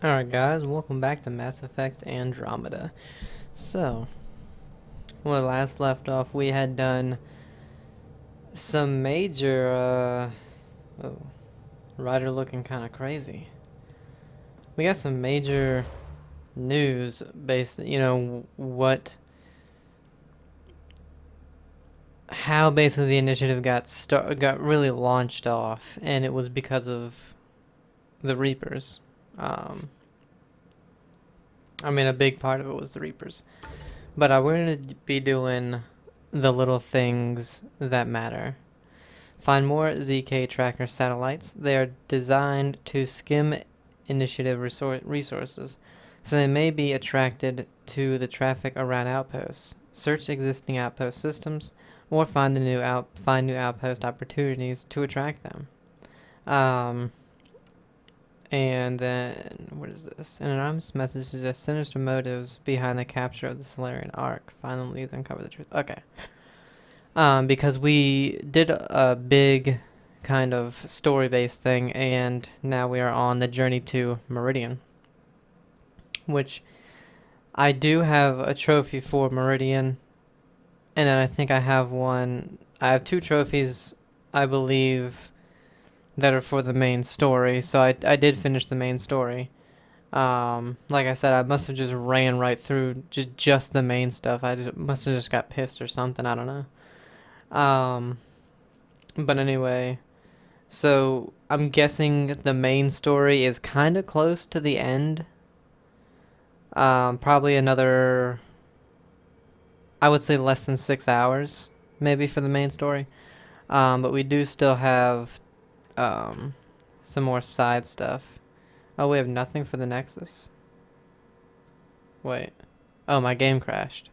Alright guys, welcome back to Mass Effect Andromeda. So, when we last left off, we had done some major, oh, Ryder looking kind of crazy. We got some major news based, how basically the initiative got really launched off, and it was because of the Reapers. A big part of it was the Reapers. But we're going to be doing the little things that matter. Find more ZK tracker satellites. They are designed to skim initiative resources, so they may be attracted to the traffic around outposts. Search existing outpost systems, or find new outpost opportunities to attract them. And then, what is this? An anonymous message suggests sinister motives behind the capture of the Solarian Ark. Find the leads and uncover the truth. Okay. Because we did a big kind of story-based thing, and now we are on the journey to Meridian. Which, I do have a trophy for Meridian, and then I think I have one. I have 2 trophies, I believe, that are for the main story, so I did finish the main story. Like I said, I must have just ran right through just the main stuff. Must have just got pissed or something, I don't know. But anyway, so I'm guessing the main story is kind of close to the end. Probably another, I would say less than 6 hours, maybe, for the main story. But we do still have some more side stuff. Oh, we have nothing for the Nexus? Wait. Oh, my game crashed.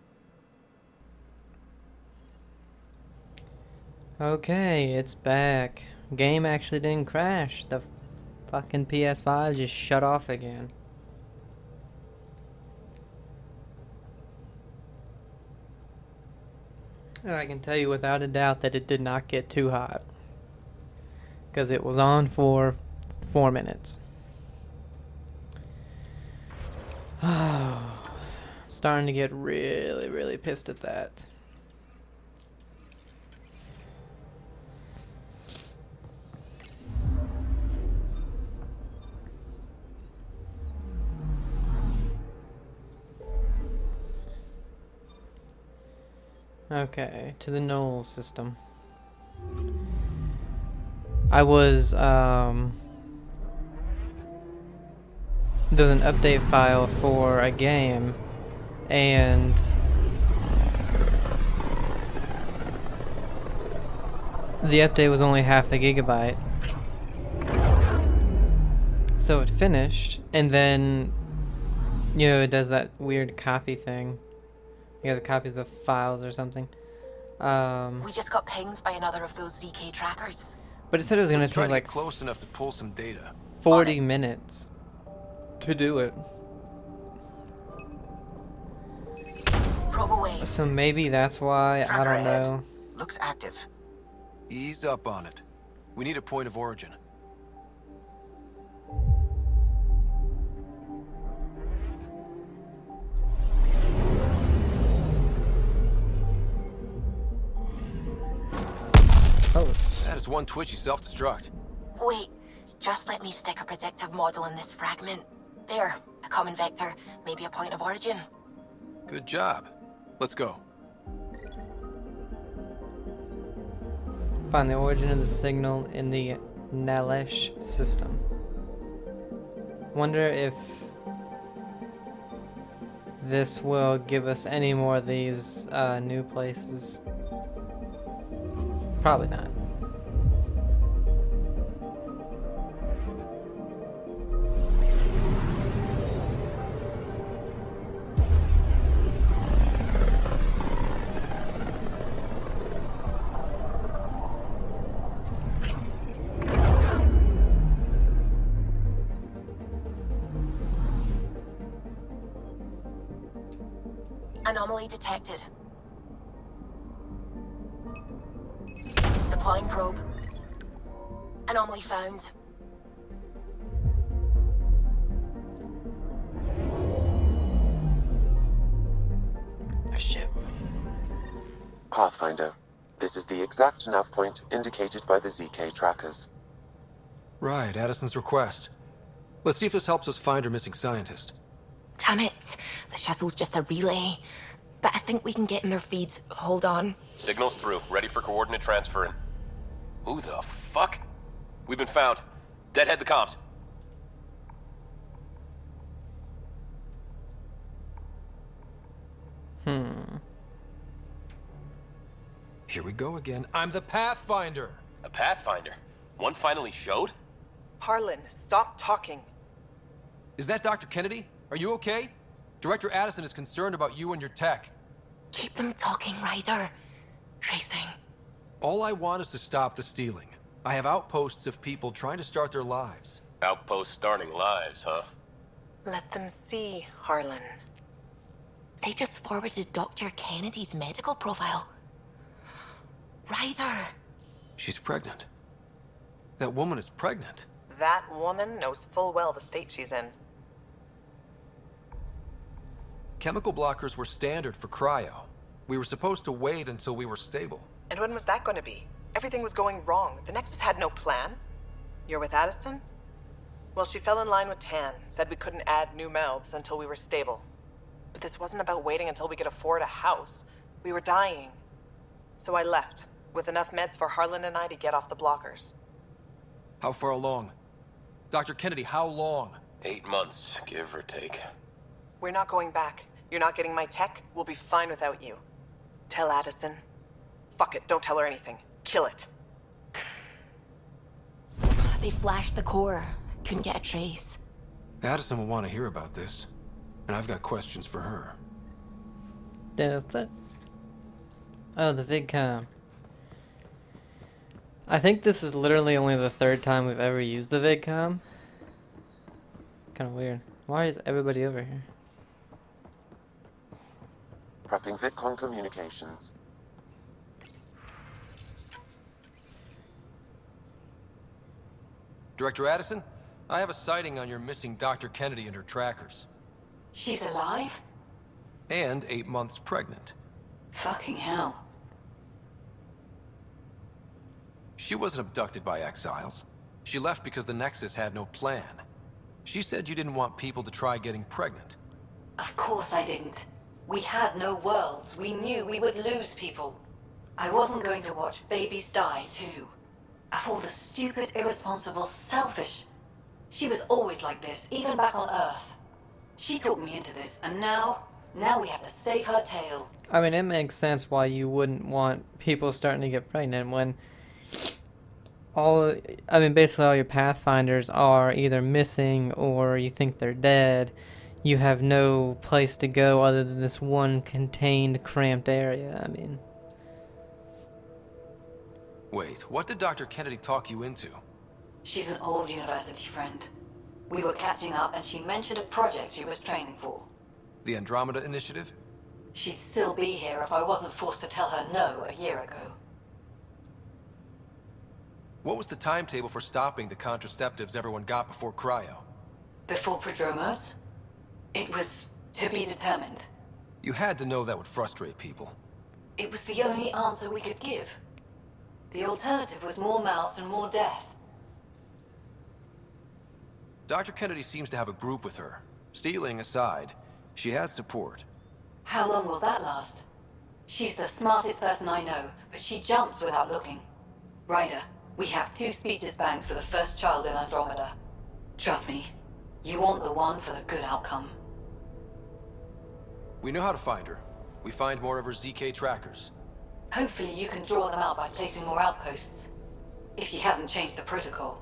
Okay, it's back. Game actually didn't crash. The fucking PS5 just shut off again. And I can tell you without a doubt that it did not get too hot, because it was on for 4 minutes. Starting to get really, really pissed at that. Okay, to the Knowles system. I was, there's an update file for a game, and the update was only half a gigabyte. So it finished, and then, it does that weird copy thing. You have copies of files or something. We just got pinged by another of those ZK trackers. But it said it was going to take like close enough to pull some data. 40 minutes to do it. Probe away. So maybe that's why, Tracker I don't ahead. know. Looks active. Ease up on it. We need a point of origin. Oh, That is one twitchy self-destruct. Wait, just let me stick a predictive model in this fragment. There, a common vector, maybe a point of origin. Good job. Let's go. find the origin of the signal in the Nalesh system. Wonder if this will give us any more of these new places. Probably not. Anomaly detected. Deploying probe. Anomaly found. Pathfinder, this is the exact nav point indicated by the ZK trackers. Right, Addison's request. Let's see if this helps us find her missing scientist. Damn it. The shuttle's just a relay. But I think we can get in their feed. Hold on. Signal's through. Ready for coordinate transferring. Who the fuck? We've been found. Deadhead the comms. Here we go again. I'm the Pathfinder! A Pathfinder? One finally showed? Harlan, stop talking. Is that Dr. Kennedy? Are you okay? Director Addison is concerned about you and your tech. Keep them talking, Ryder. Tracing. All I want is to stop the stealing. I have outposts of people trying to start their lives. Outpost starting lives, huh? Let them see, Harlan. They just forwarded Dr. Kennedy's medical profile. Ryder. She's pregnant. That woman is pregnant. That woman knows full well the state she's in. Chemical blockers were standard for cryo. We were supposed to wait until we were stable. And when was that going to be? Everything was going wrong. The Nexus had no plan. You're with Addison? Well, she fell in line with Tan, said we couldn't add new mouths until we were stable. But this wasn't about waiting until we could afford a house. We were dying. So I left, with enough meds for Harlan and I to get off the blockers. How far along? Dr. Kennedy, how long? 8 months, give or take. We're not going back. You're not getting my tech. We'll be fine without you. Tell Addison. Fuck it, don't tell her anything. Kill it. They flashed the core. Couldn't get a trace. Addison will want to hear about this. And I've got questions for her. Oh, the VidCam. I think this is literally only the 3rd time we've ever used the VidCam. Kind of weird. Why is everybody over here? Prepping VidCon communications. Director Addison, I have a sighting on your missing Dr. Kennedy and her trackers. She's alive? And 8 months pregnant. Fucking hell. She wasn't abducted by exiles. She left because the Nexus had no plan. She said you didn't want people to try getting pregnant. Of course I didn't. We had no worlds. We knew we would lose people. I wasn't going to watch babies die, too. Of all the stupid, irresponsible, selfish... She was always like this, even back on Earth. She talked me into this, and now we have to save her tail. I mean, it makes sense why you wouldn't want people starting to get pregnant when basically all your Pathfinders are either missing or you think they're dead. You have no place to go other than this one contained, cramped area. I mean... Wait, what did Dr. Kennedy talk you into? She's an old university friend. We were catching up and she mentioned a project she was training for. The Andromeda Initiative? She'd still be here if I wasn't forced to tell her no a year ago. What was the timetable for stopping the contraceptives everyone got before cryo? Before Prodromos? It was to be determined. You had to know that would frustrate people. It was the only answer we could give. The alternative was more mouths and more death. Dr. Kennedy seems to have a group with her. Stealing aside, she has support. How long will that last? She's the smartest person I know, but she jumps without looking. Ryder, we have 2 speeches banked for the first child in Andromeda. Trust me, you want the one for the good outcome. We know how to find her. We find more of her ZK trackers. Hopefully you can draw them out by placing more outposts. If she hasn't changed the protocol.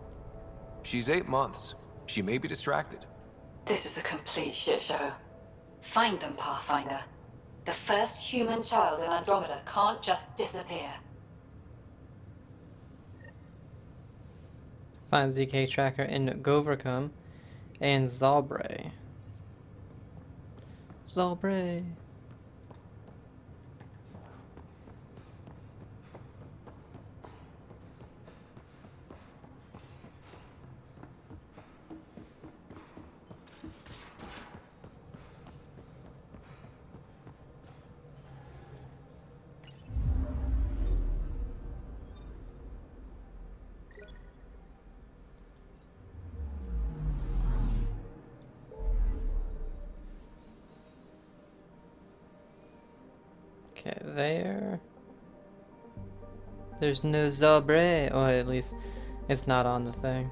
She's 8 months. She may be distracted. This is a complete shit show. Find them, Pathfinder. The first human child in Andromeda can't just disappear. Find ZK tracker in Govercum and Zalbray. Zalbray. Okay, there. There's no Zabre, or at least it's not on the thing.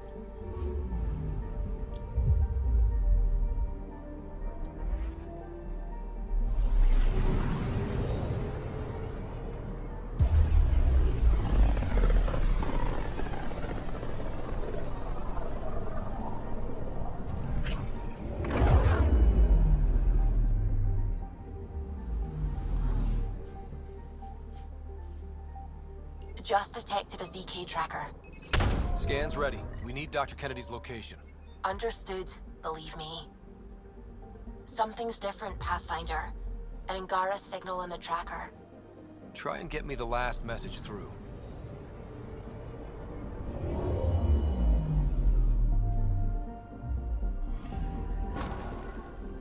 Just detected a ZK tracker. Scan's ready. We need Dr. Kennedy's location. Understood, believe me. Something's different, Pathfinder. An Angara signal in the tracker. Try and get me the last message through.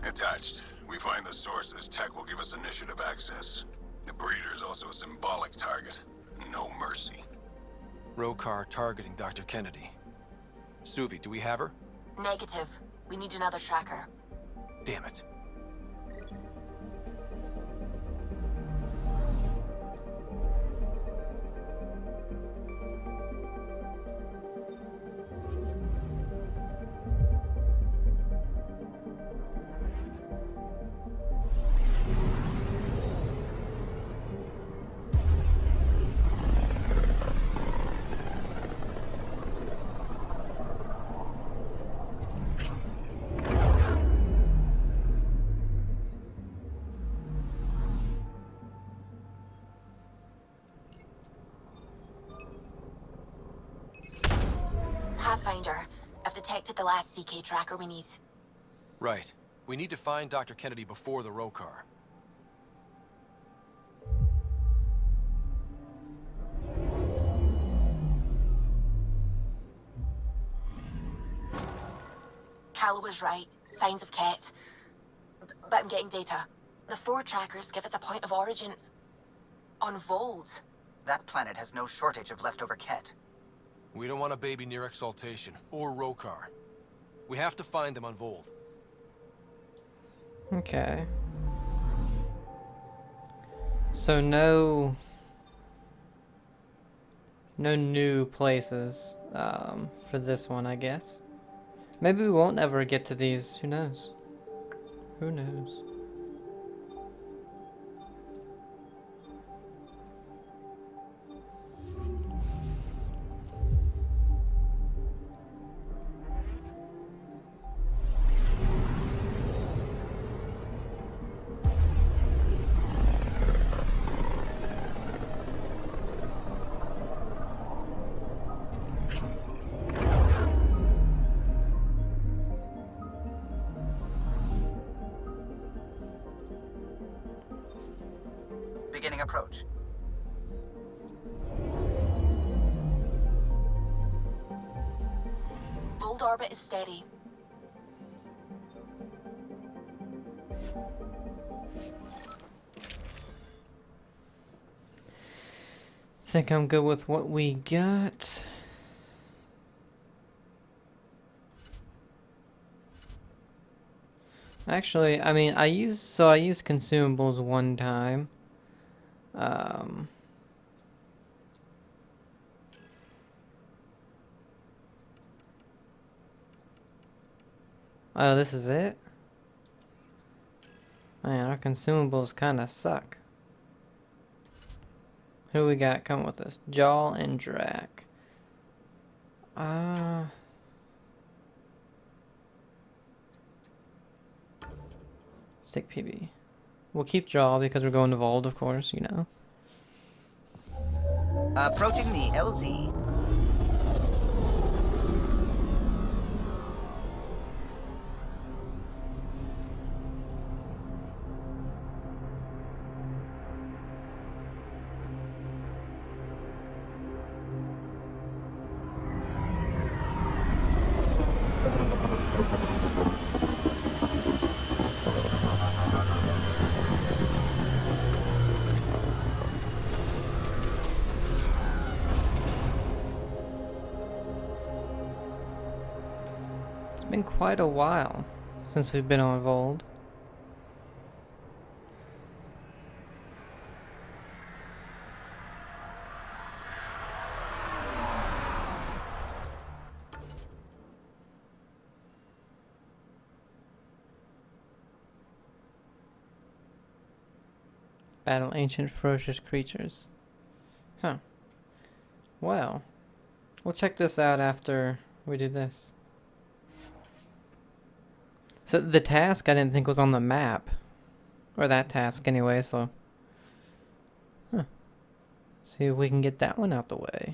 Attached. We find the source. This tech will give us initiative access. The breeder is also a symbolic target. No mercy. Rokar targeting Dr. Kennedy. Suvi, do we have her? Negative. We need another tracker. Damn it. Pathfinder, I've detected the last CK tracker we need. Right. We need to find Dr. Kennedy before the Rokar. Calla was right. Signs of Ket. But I'm getting data. The 4 trackers give us a point of origin on Vold. That planet has no shortage of leftover Ket. We don't want a baby near Exaltation, or Rokar. We have to find them on Vold. Okay. So no new places for this one, I guess. Maybe we won't ever get to these. Who knows? Who knows? Beginning approach. Vold orbit is steady. Think I'm good with what we got. Actually, I mean, I used consumables one time. Oh, this is it? Man, our consumables kind of suck. Who we got coming with us? Jaw and Drac. Stick PB. We'll keep Jaw because we're going to Vold, of course, you know. Approaching the LZ. It's been quite a while since we've been on Vold. Battle ancient ferocious creatures. Huh. Well, we'll check this out after we do this. So the task I didn't think was on the map. Or that task anyway, so. Huh. See if we can get that one out the way.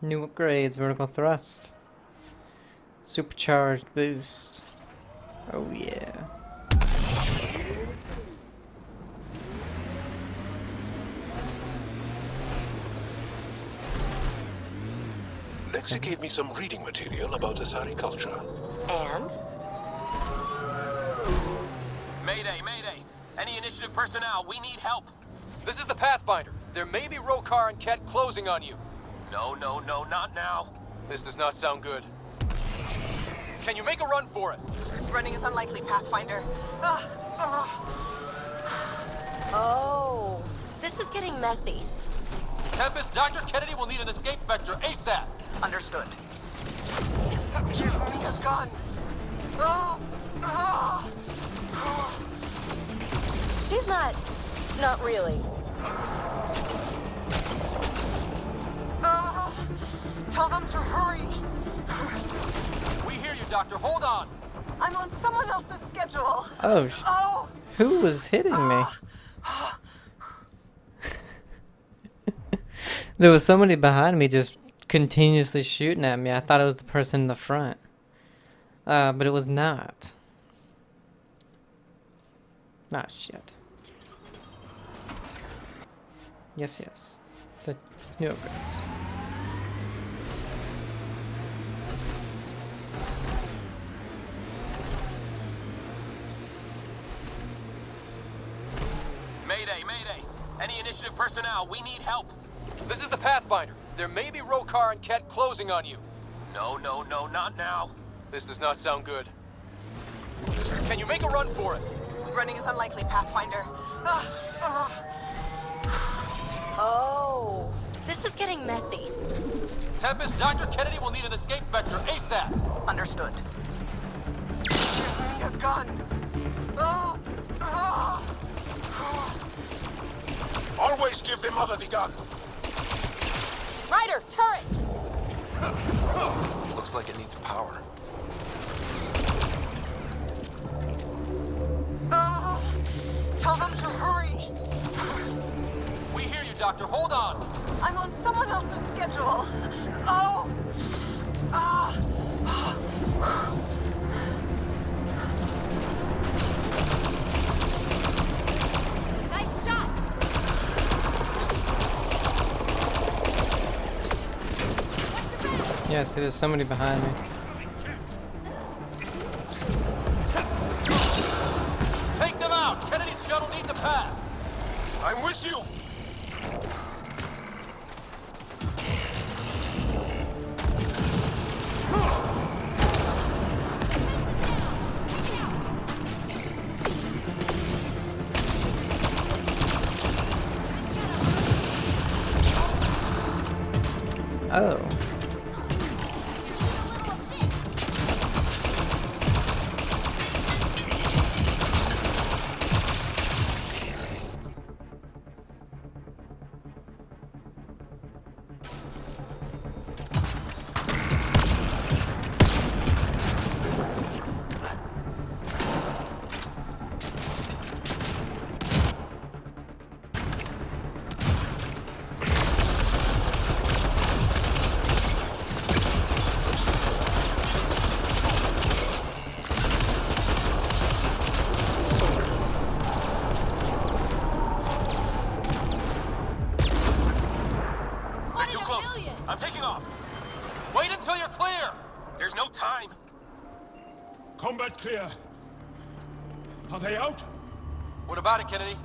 New upgrades, vertical thrust. Supercharged boost. Oh yeah. Lexi gave me some reading material about Asari culture. And? Mayday, mayday! Any initiative personnel, we need help! This is the Pathfinder. There may be Rokar and Ket closing on you. No, no, no, not now. This does not sound good. Can you make a run for it? Running is unlikely, Pathfinder. Oh, this is getting messy. Tempest, Dr. Kennedy will need an escape vector ASAP. Understood. Give me a gun. She's not really. Tell them to hurry. We hear you, Doctor. Hold on. I'm on someone else's schedule. Oh, Oh. who was hitting me? There was somebody behind me just continuously shooting at me. I thought it was the person in the front. But it was not. Ah, shit. Yes, yes. The new upgrades. Mayday, mayday! Any initiative personnel, we need help! This is the Pathfinder. There may be Rokar and Ket closing on you. No, no, no, not now. This does not sound good. Can you make a run for it? Running is unlikely, Pathfinder. Oh, this is getting messy. Tempest, Dr. Kennedy will need an escape vector ASAP. Understood. Give me a gun. Always give the mother the gun. Ryder, turret! Looks like it needs power. Tell them to hurry. We hear you, Doctor. Hold on. I'm on someone else's schedule. Nice shot! Yeah, see, there's somebody behind me. Take them out. Kennedy's shuttle needs a path. I'm with you. Oh. I'm taking off. Wait until you're clear. There's no time. Combat clear. Are they out? What about it, Kennedy?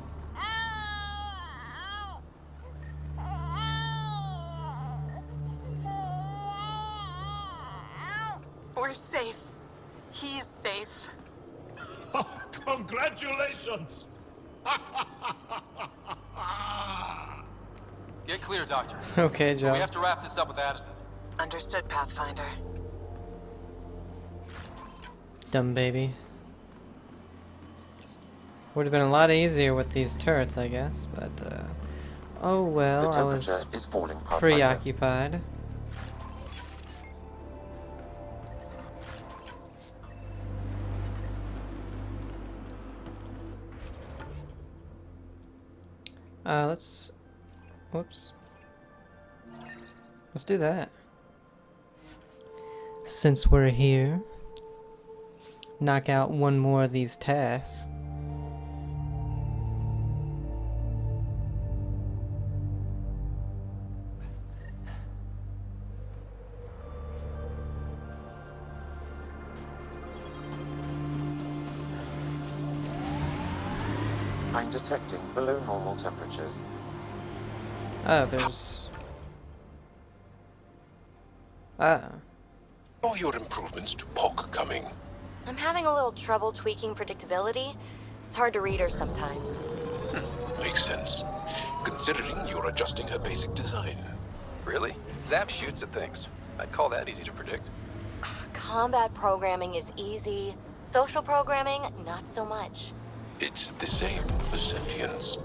We're safe. He's safe. Congratulations! Get clear, Doctor. Okay, Joe. We have to wrap this up with Addison. Understood, Pathfinder. Dumb baby. Would have been a lot easier with these turrets, I guess, but oh well, The I temperature was is falling, Pathfinder. preoccupied. Let's whoops. Let's do that. Since we're here, knock out one more of these tasks. I'm detecting below normal temperatures. Oh, there's... Ah. Are your improvements to POC coming? I'm having a little trouble tweaking predictability. It's hard to read her sometimes. Makes sense. Considering you're adjusting her basic design. Really? Zap shoots at things. I'd call that easy to predict. Combat programming is easy. Social programming, not so much. It's the same for sentience.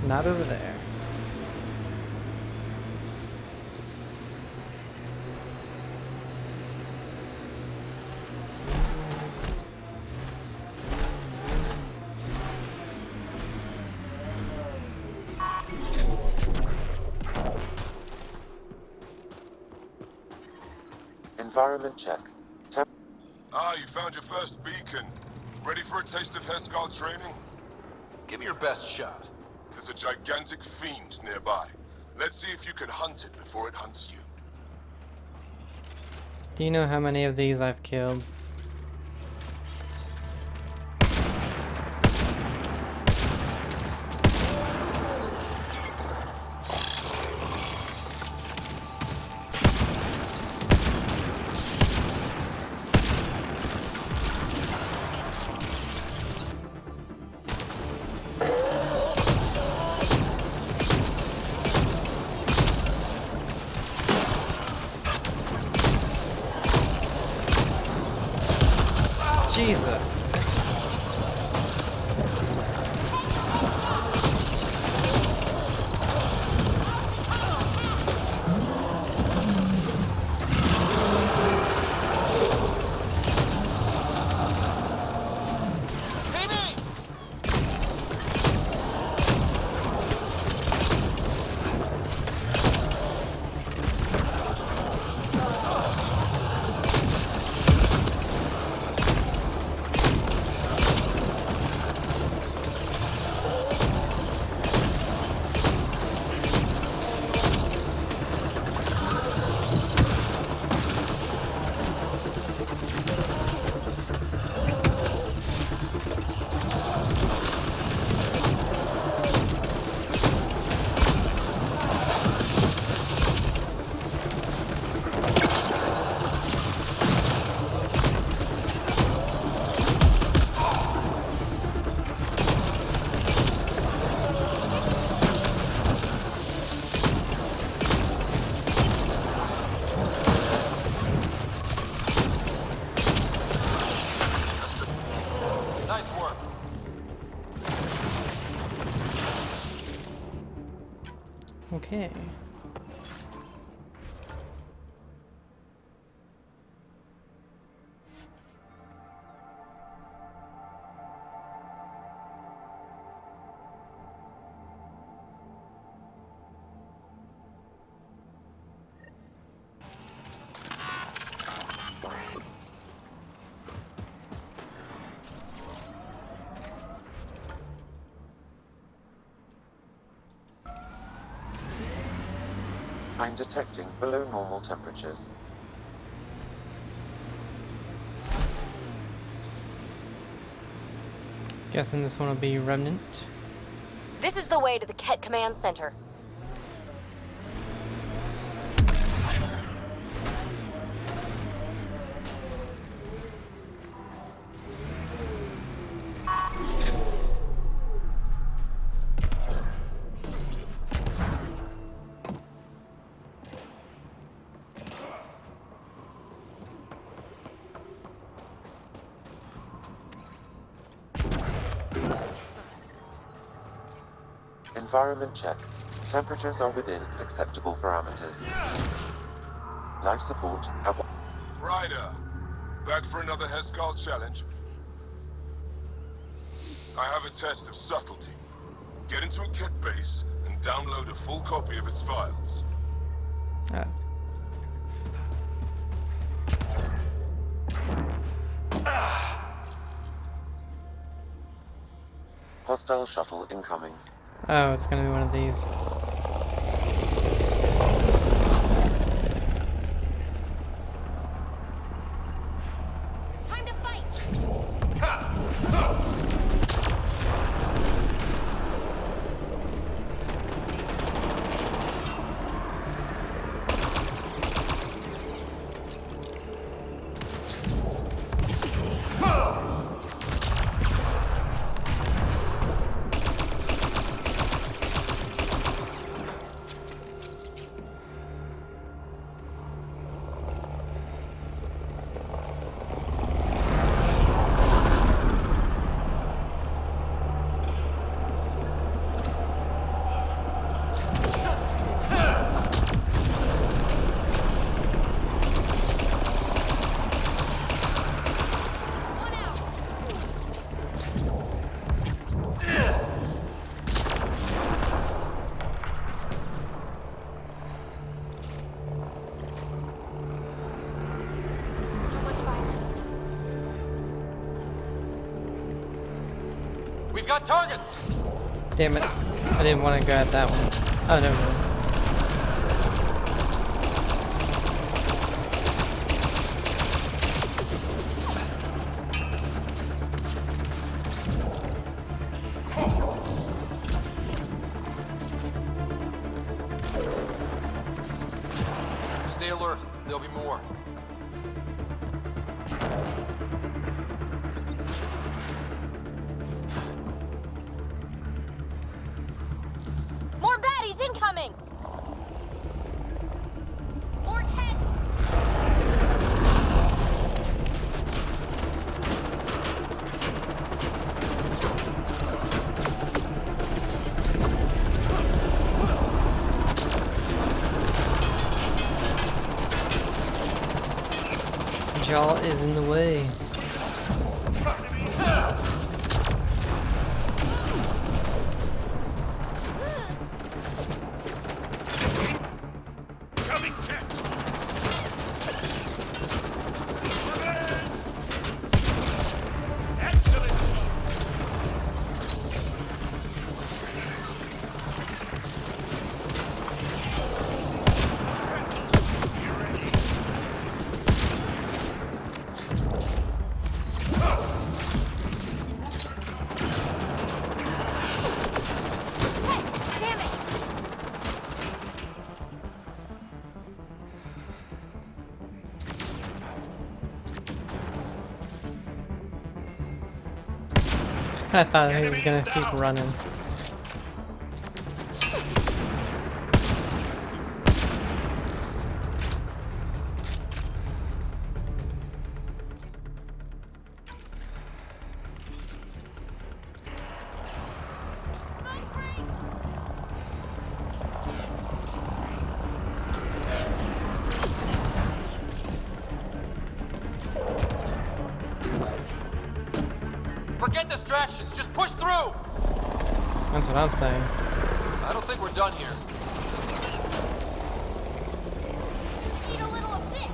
Not over there. Environment check. You found your first beacon. Ready for a taste of Hescal training? Give me your best shot. There's a gigantic fiend nearby. Let's see if you can hunt it before it hunts you. Do you know how many of these I've killed? Jesus. Okay. I'm detecting below normal temperatures. Guessing this one will be Remnant. This is the way to the Ket Command Center. Environment check. Temperatures are within acceptable parameters. Life support at Ryder, back for another Heskal challenge? I have a test of subtlety. Get into a Ket base and download a full copy of its files. Oh. hostile shuttle incoming. Oh, it's gonna be one of these. Time to fight! We've got targets! Damn it. I didn't want to go at that one. Oh, never mind. Stay alert. There'll be more. More baddies incoming! More Kets! Jaw is in the way. Damn it! I thought he was gonna keep running. Forget distractions. Just push through. That's what I'm saying. I don't think we're done here. Need a little of this!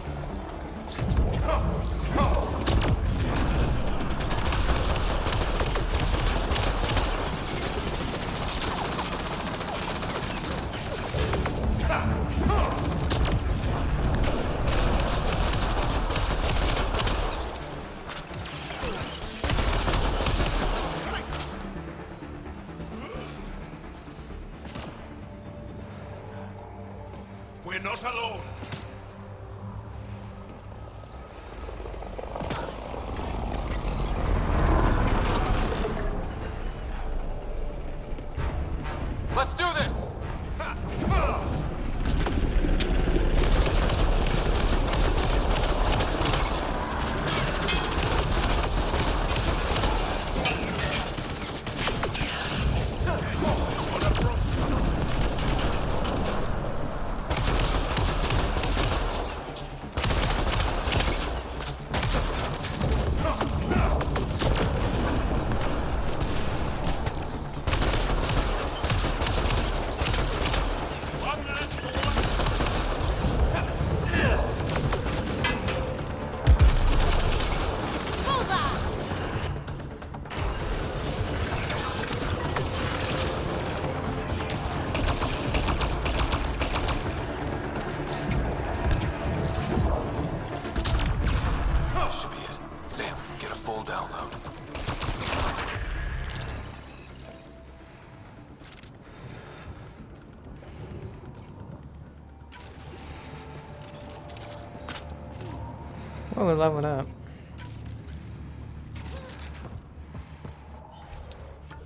Oh, we're leveling up.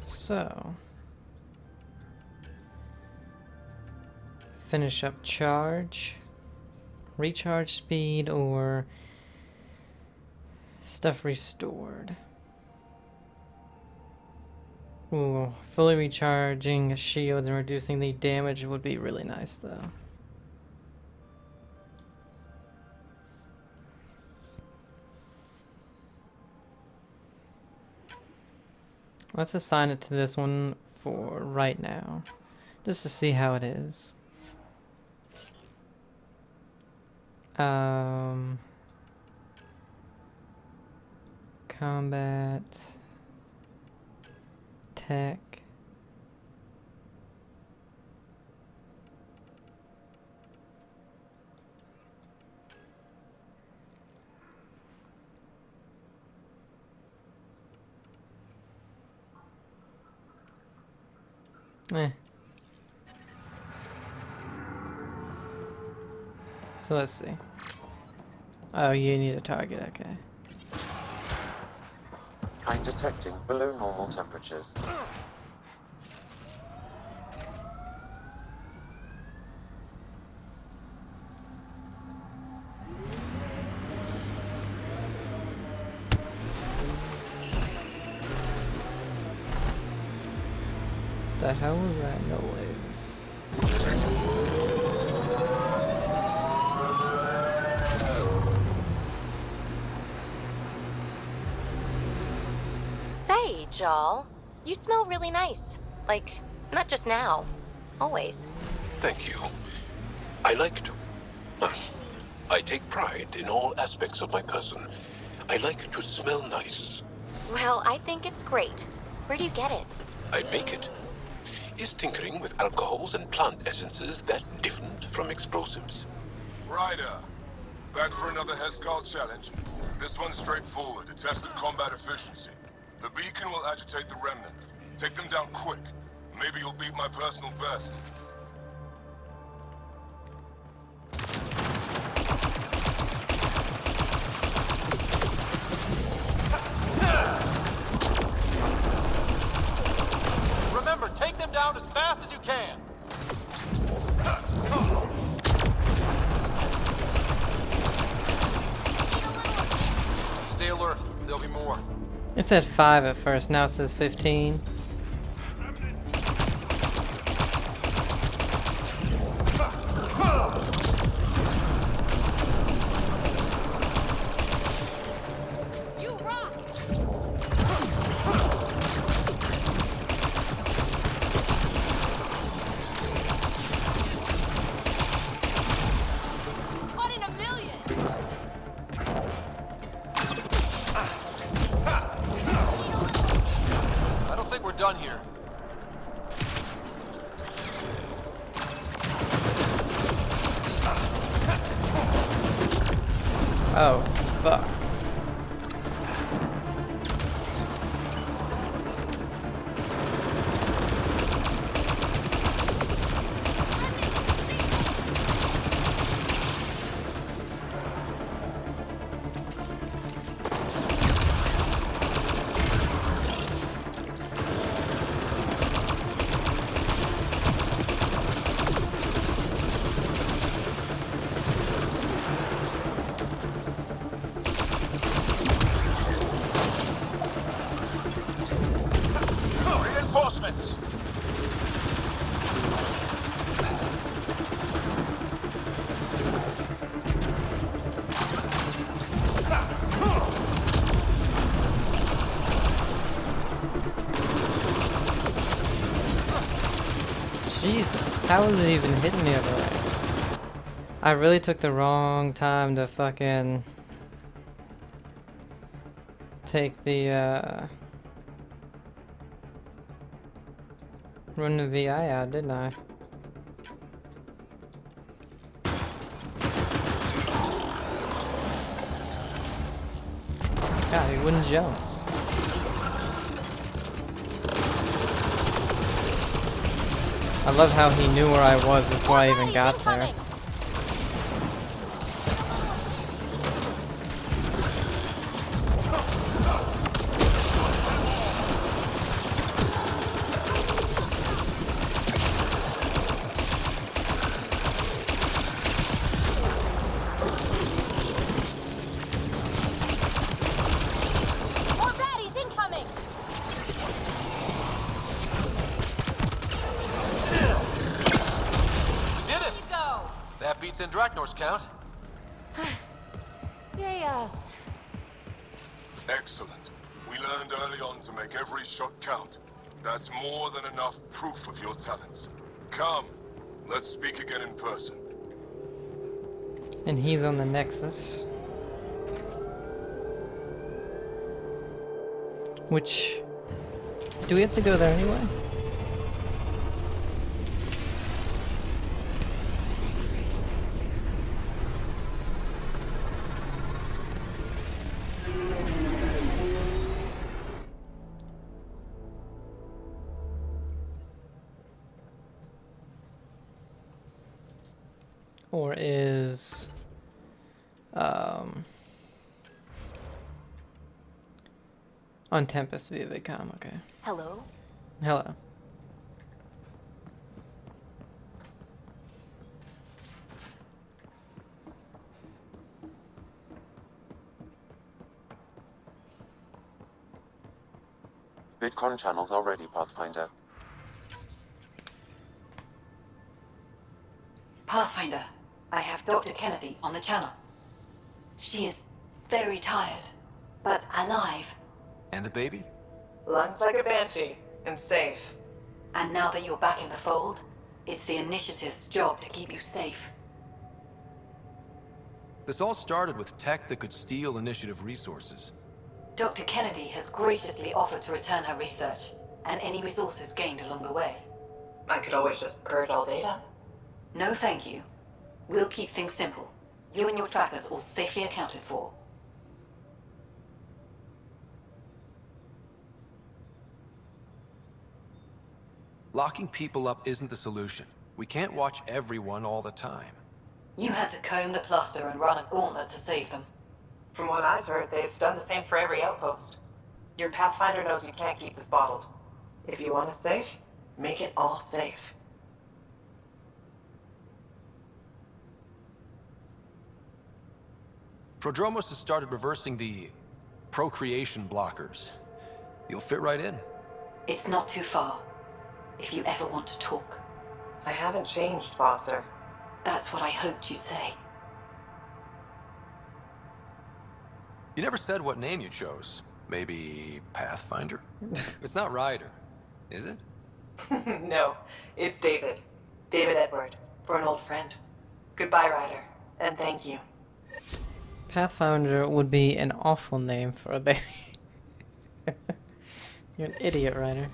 So, finish up charge, recharge speed, or stuff restored. Ooh, fully recharging shields and reducing the damage would be really nice though. Let's assign it to this one for right now, just to see how it is. Combat, tech. So let's see. Oh, you need a target, okay. I'm detecting below normal temperatures. The hell was that noise? Say, Jal, you smell really nice. Like, not just now. Always. Thank you. I like to. I take pride in all aspects of my person. I like to smell nice. Well, I think it's great. Where do you get it? I make it. Is tinkering with alcohols and plant essences that different from explosives? Ryder, back for another Hescal challenge. This one's straightforward, a test of combat efficiency. The beacon will agitate the remnant. Take them down quick. Maybe you'll beat my personal best. Remember, take them down as fast as you can. Stay alert. There'll be more. It said 5 at first, now it says 15. Done here. Oh, fuck. Reinforcements! Jesus, how is it even hitting me over there? I really took the wrong time to fucking take the run the VI out, didn't I? God, he wouldn't jump. I love how he knew where I was before I even got there. Ragnor's count? Yay us. Excellent. We learned early on to make every shot count. That's more than enough proof of your talents. Come, let's speak again in person. And he's on the Nexus. Which... do we have to go there anyway? Or is... on Tempest via Vicom, okay. Hello? Hello. Bitcoin channels are ready, Pathfinder. Pathfinder, I have Dr. Kennedy on the channel. She is very tired, but alive. And the baby? Lungs like a banshee, and safe. And now that you're back in the fold, it's the Initiative's job to keep you safe. This all started with tech that could steal Initiative resources. Dr. Kennedy has graciously offered to return her research, and any resources gained along the way. I could always just purge all data. No thank you. We'll keep things simple. You and your trackers all safely accounted for. Locking people up isn't the solution. We can't watch everyone all the time. You had to comb the cluster and run a gauntlet to save them. From what I've heard, they've done the same for every outpost. Your Pathfinder knows you can't keep this bottled. If you want us safe, make it all safe. Prodromos has started reversing the procreation blockers. You'll fit right in. It's not too far, if you ever want to talk. I haven't changed, Foster. That's what I hoped you'd say. You never said what name you chose. Maybe Pathfinder? It's not Ryder, is it? No, it's David. David Edward, for an old friend. Goodbye, Ryder, and thank you. Pathfinder would be an awful name for a baby. You're an idiot, Ryder.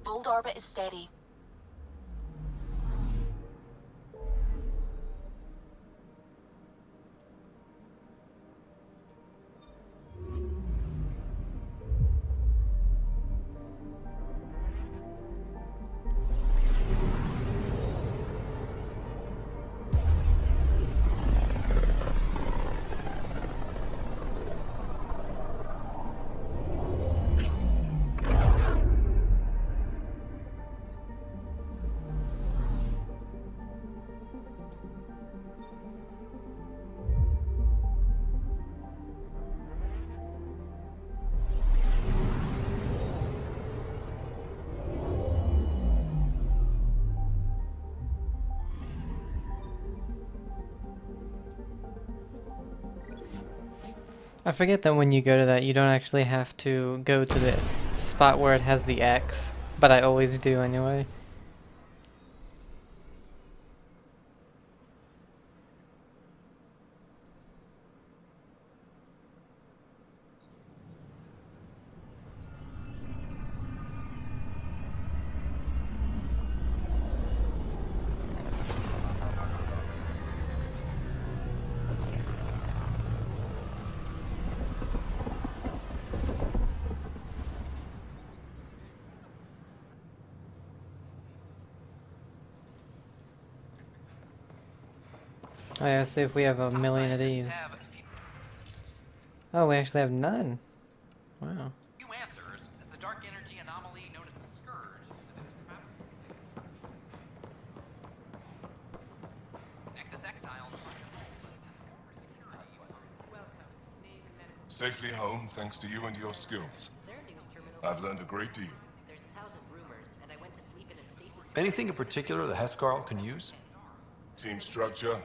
Fold orbit is steady. I forget that when you go to that, you don't actually have to go to the spot where it has the X, but I always do anyway. Oh yeah, see if we have a million of these. Oh, we actually have none. Wow. Few answers, as the dark energy anomaly known as the Scourge has been trapped. safely home thanks to you and your skills. I've learned a great deal. Anything in particular the Hescarl can use? Team structure,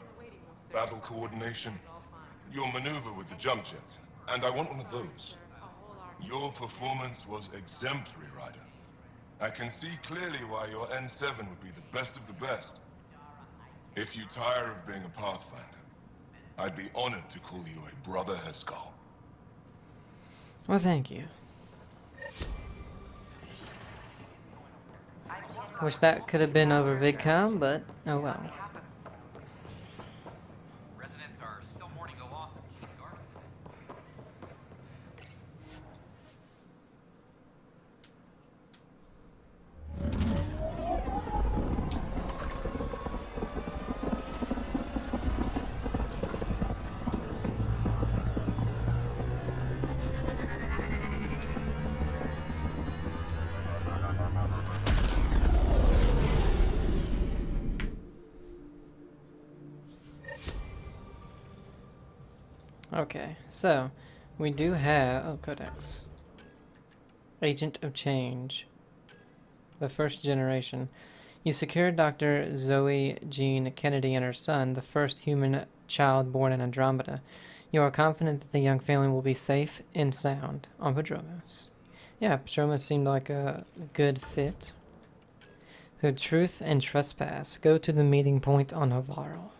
battle coordination, your maneuver with the jump jets, and I want one of those. Your performance was exemplary, Ryder. I can see clearly why your N7 would be the best of the best. If you tire of being a Pathfinder, I'd be honored to call you a Brother Hescarl. Well, thank you. Wish that could have been over VidCom, but oh well. Residents are still mourning the loss of Chief Garth. Okay, so we do have Codex. Agent of Change. The first generation. You secured Dr. Zoe Jean Kennedy and her son, the first human child born in Andromeda. You are confident that the young family will be safe and sound on Padromos. Yeah, Padromos seemed like a good fit. So Truth and Trespass. Go to the meeting point on Hovarl.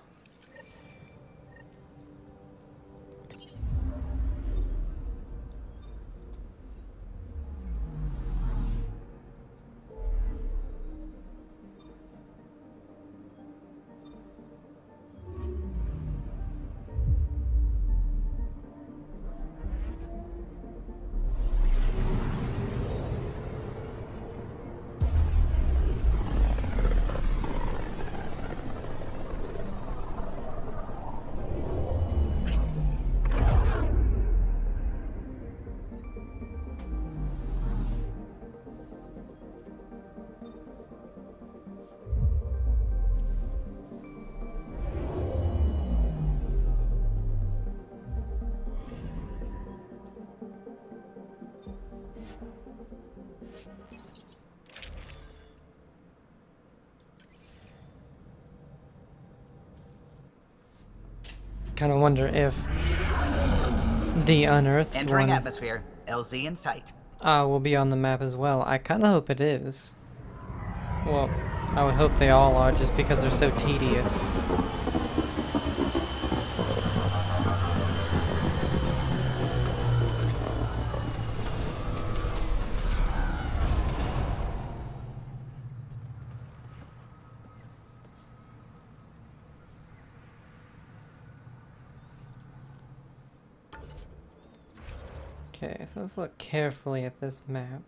Kind of wonder if the unearthed Entering one atmosphere. LZ in sight. will be on the map as well. I kind of hope it is. Well, I would hope they all are, just because they're so tedious. Okay, so let's look carefully at this map.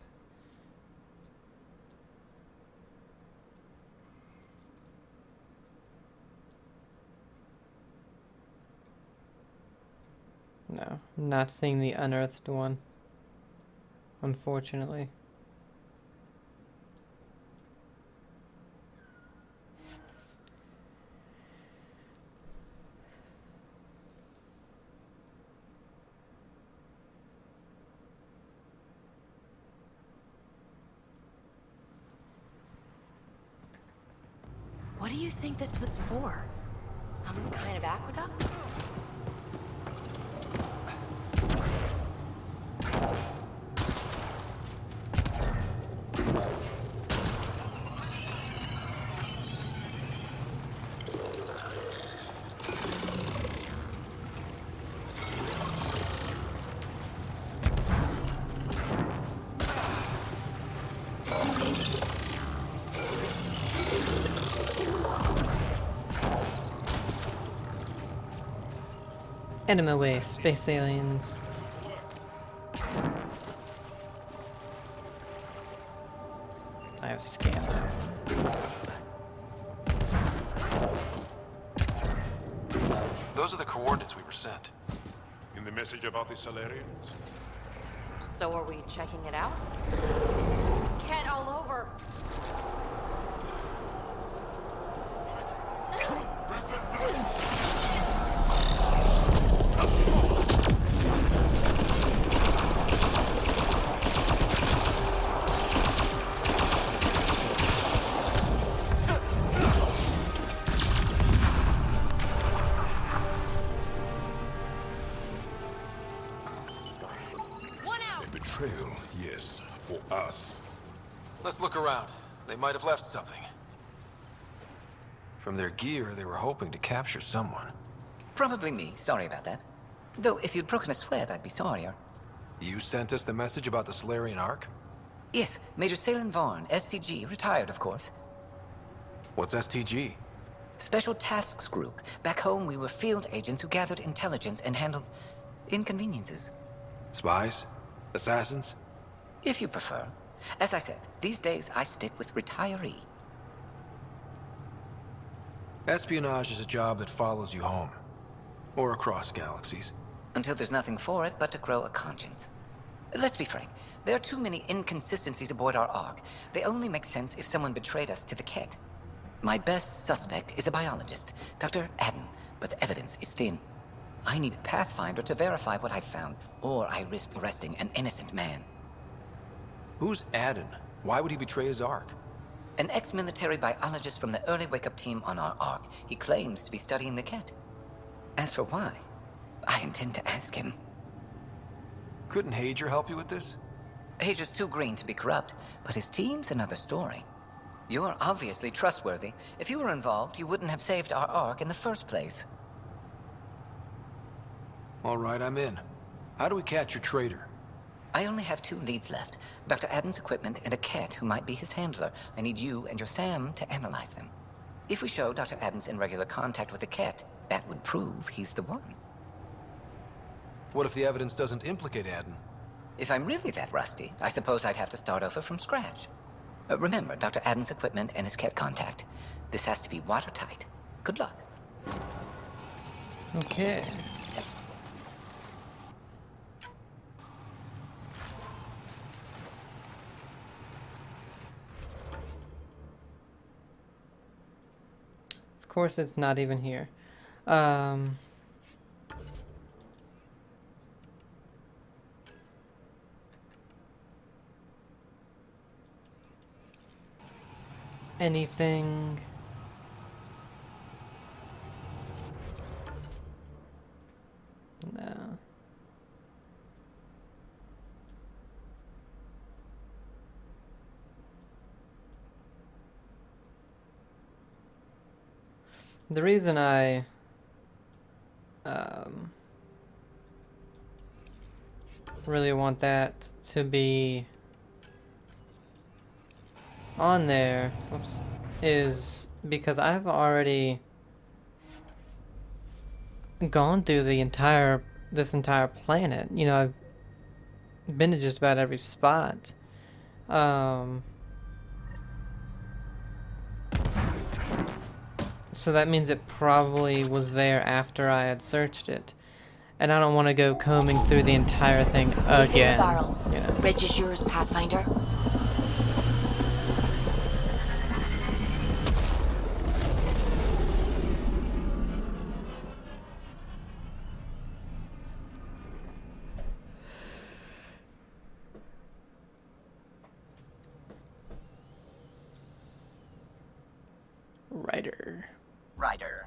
No, I'm not seeing the unearthed one, unfortunately. What do you think this was for? Some kind of aqueduct? Enemy away, space aliens. I have scanned them. Those are the coordinates we were sent. In the message about the Salarians? So are we checking it out? There's Ket all over. Us. Let's look around. They might have left something. From their gear, they were hoping to capture someone. Probably me. Sorry about that. Though, if you'd broken a sweat, I'd be sorrier. You sent us the message about the Solarian Ark? Yes, Major Salin Vaughn, STG, retired, of course. What's STG? Special Tasks Group. Back home, we were field agents who gathered intelligence and handled inconveniences. Spies? Assassins? If you prefer. As I said, these days I stick with retiree. Espionage is a job that follows you home. Or across galaxies. Until there's nothing for it but to grow a conscience. Let's be frank, there are too many inconsistencies aboard our Ark. They only make sense if someone betrayed us to the Ket. My best suspect is a biologist, Dr. Adden, but the evidence is thin. I need a Pathfinder to verify what I've found, or I risk arresting an innocent man. Who's Adden? Why would he betray his Ark? An ex-military biologist from the early wake-up team on our Ark. He claims to be studying the Ket. As for why, I intend to ask him. Couldn't Hager help you with this? Hager's too green to be corrupt, but his team's another story. You're obviously trustworthy. If you were involved, you wouldn't have saved our Ark in the first place. All right, I'm in. How do we catch your traitor? I only have 2 leads left. Dr. Adden's equipment and a Ket who might be his handler. I need you and your Sam to analyze them. If we show Dr. Adden's in regular contact with the Ket, that would prove he's the one. What if the evidence doesn't implicate Adden? If I'm really that rusty, I suppose I'd have to start over from scratch. Remember, Dr. Adden's equipment and his Ket contact. This has to be watertight. Good luck. Okay. Of course, it's not even here. Anything? No. The reason I really want that to be on there, oops, is because I've already gone through this entire planet. You know, I've been to just about every spot. So that means it probably was there after I had searched it. And I don't want to go combing through the entire thing again. You know. Ridge is yours, Pathfinder. Ryder.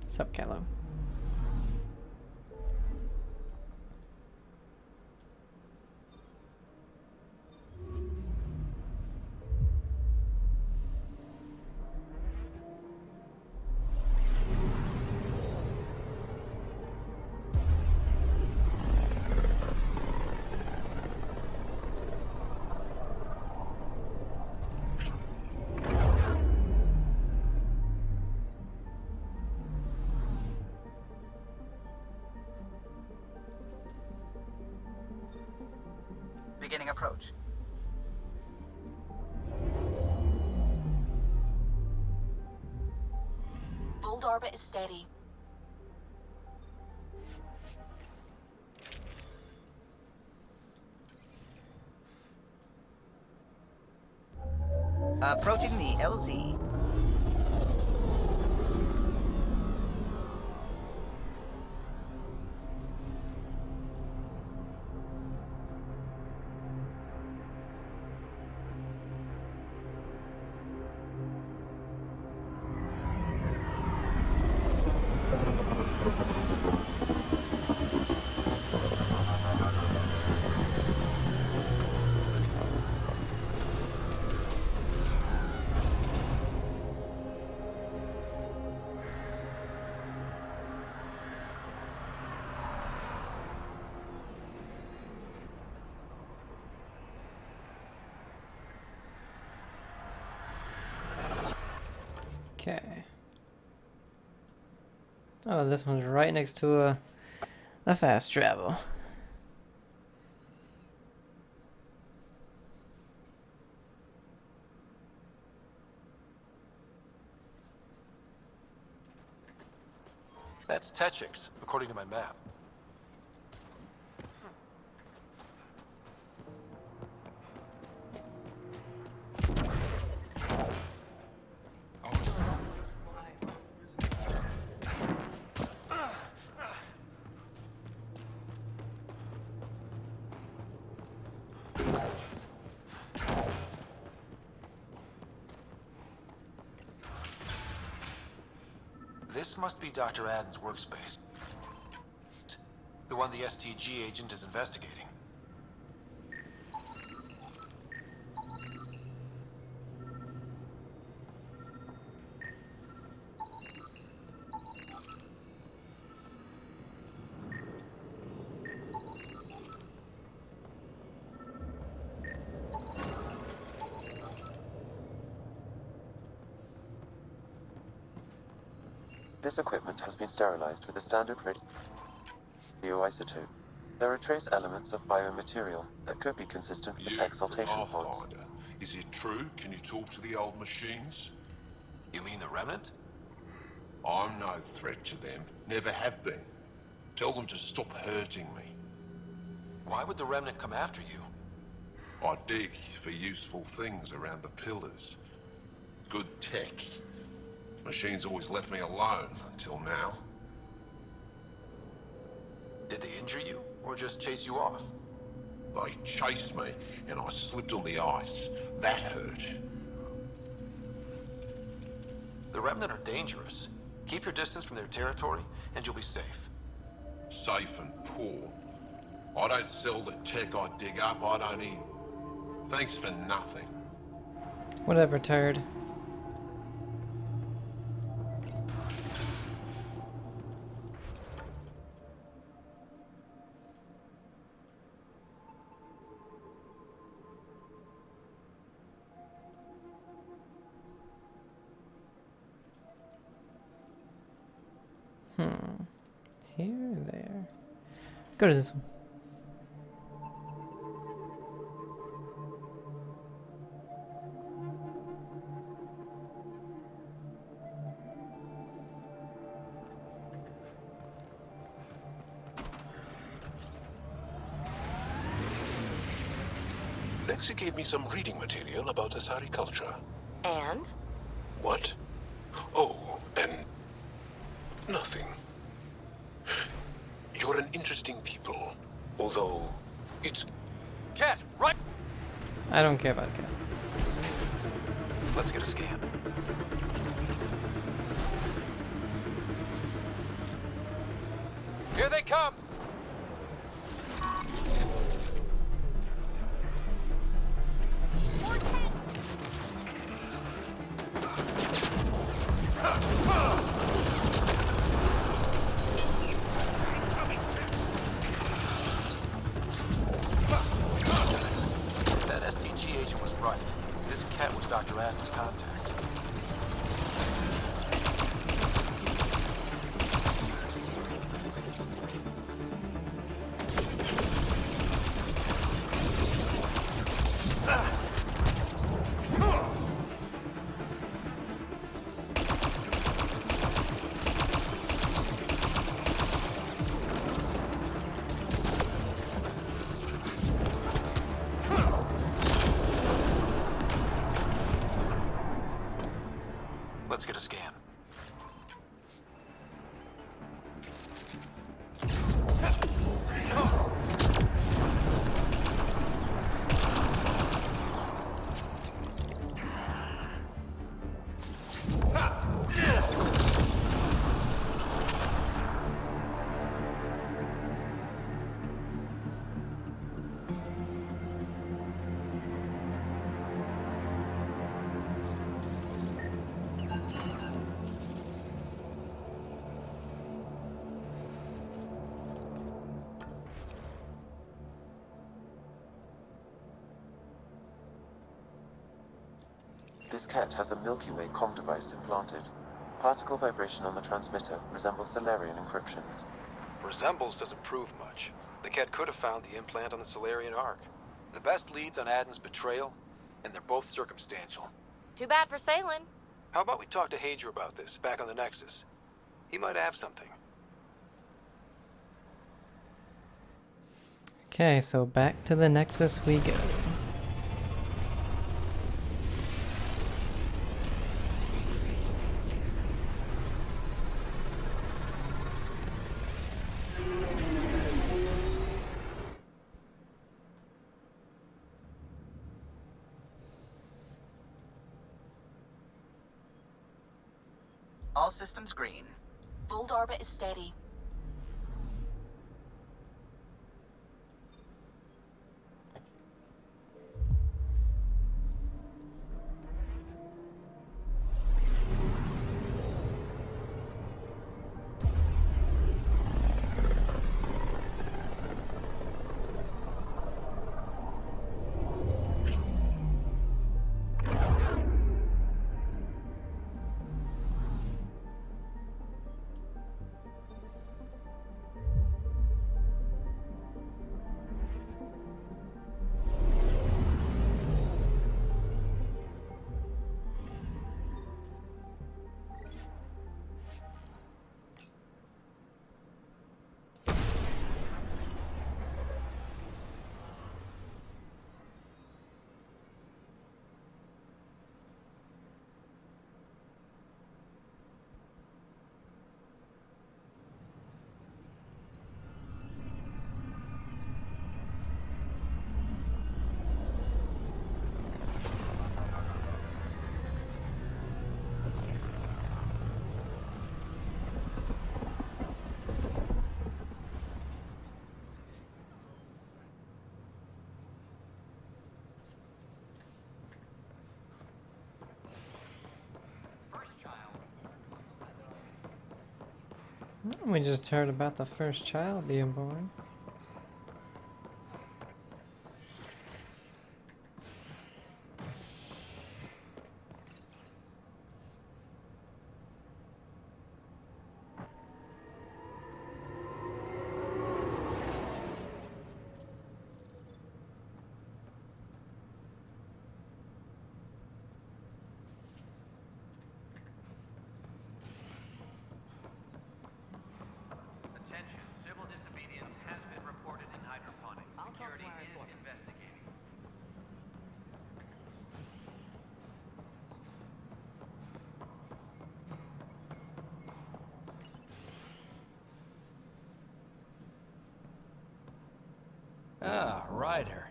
Sup, Callow? Beginning approach. Fold orbit is steady. Approaching the LZ. Okay. Oh, this one's right next to a fast travel. That's Techix, according to my map. This must be Dr. Aden's workspace. The one the STG agent is investigating. This equipment has been sterilized with a standard radioisotope. There are trace elements of biomaterial that could be consistent with exaltation pods. Pathfinder. Is it true? Can you talk to the old machines? You mean the Remnant? I'm no threat to them. Never have been. Tell them to stop hurting me. Why would the Remnant come after you? I dig for useful things around the pillars. Good tech. Machines always left me alone until now. Did they injure you, or just chase you off? They chased me, and I slipped on the ice. That hurt. The Remnant are dangerous. Keep your distance from their territory, and you'll be safe. Safe and poor. I don't sell the tech I dig up, I don't eat. Thanks for nothing. Whatever, turd. Here and there. Go to this one. Lexi gave me some reading material about Asari culture. And? What? Oh, and nothing. You're an interesting people, although it's... Cat, right! I don't care about cat. Let's get a scan. Here they come! That STG agent was right. This cat was Dr. Aden's contact. This ket has a Milky Way comm device implanted. Particle vibration on the transmitter resembles Solarian encryptions. Resembles doesn't prove much. The cat could have found the implant on the Solarian Ark. The best leads on Aden's betrayal, and they're both circumstantial. Too bad for Salen. How about we talk to Hager about this, back on the Nexus? He might have something. Okay, so back to the Nexus we go. All systems green. Fold orbit is steady. We just heard about the first child being born. Attention, civil disobedience has been reported in hydroponics. Security is investigating. Ah, Ryder.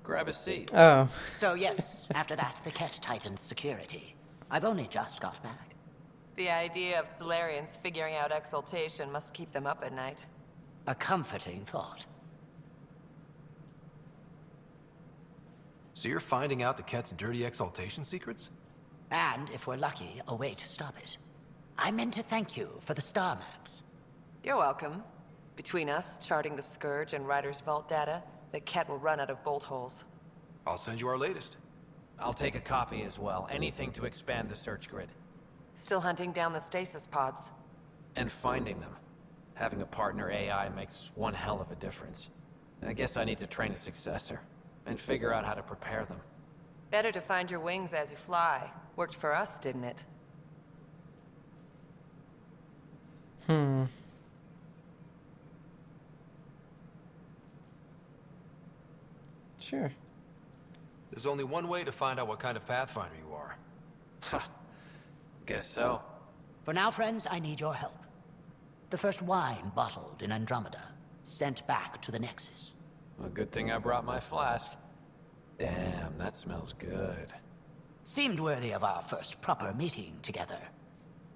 Grab a seat. Oh. So yes, after that, the ket tightened security. I've only just got back. The idea of Solarians figuring out exaltation must keep them up at night. A comforting thought. So you're finding out the Ket's dirty exaltation secrets? And, if we're lucky, a way to stop it. I meant to thank you for the star maps. You're welcome. Between us, charting the Scourge and Ryder's vault data, the Ket will run out of bolt holes. I'll send you our latest. I'll take a copy as well. Anything to expand the search grid. Still hunting down the stasis pods. And finding them. Having a partner AI makes one hell of a difference. I guess I need to train a successor. And figure out how to prepare them. Better to find your wings as you fly. Worked for us, didn't it? Sure. There's only one way to find out what kind of Pathfinder you are. Ha. Guess so. For now, friends, I need your help. The first wine bottled in Andromeda, sent back to the Nexus. A good thing I brought my flask. Damn, that smells good. Seemed worthy of our first proper meeting together.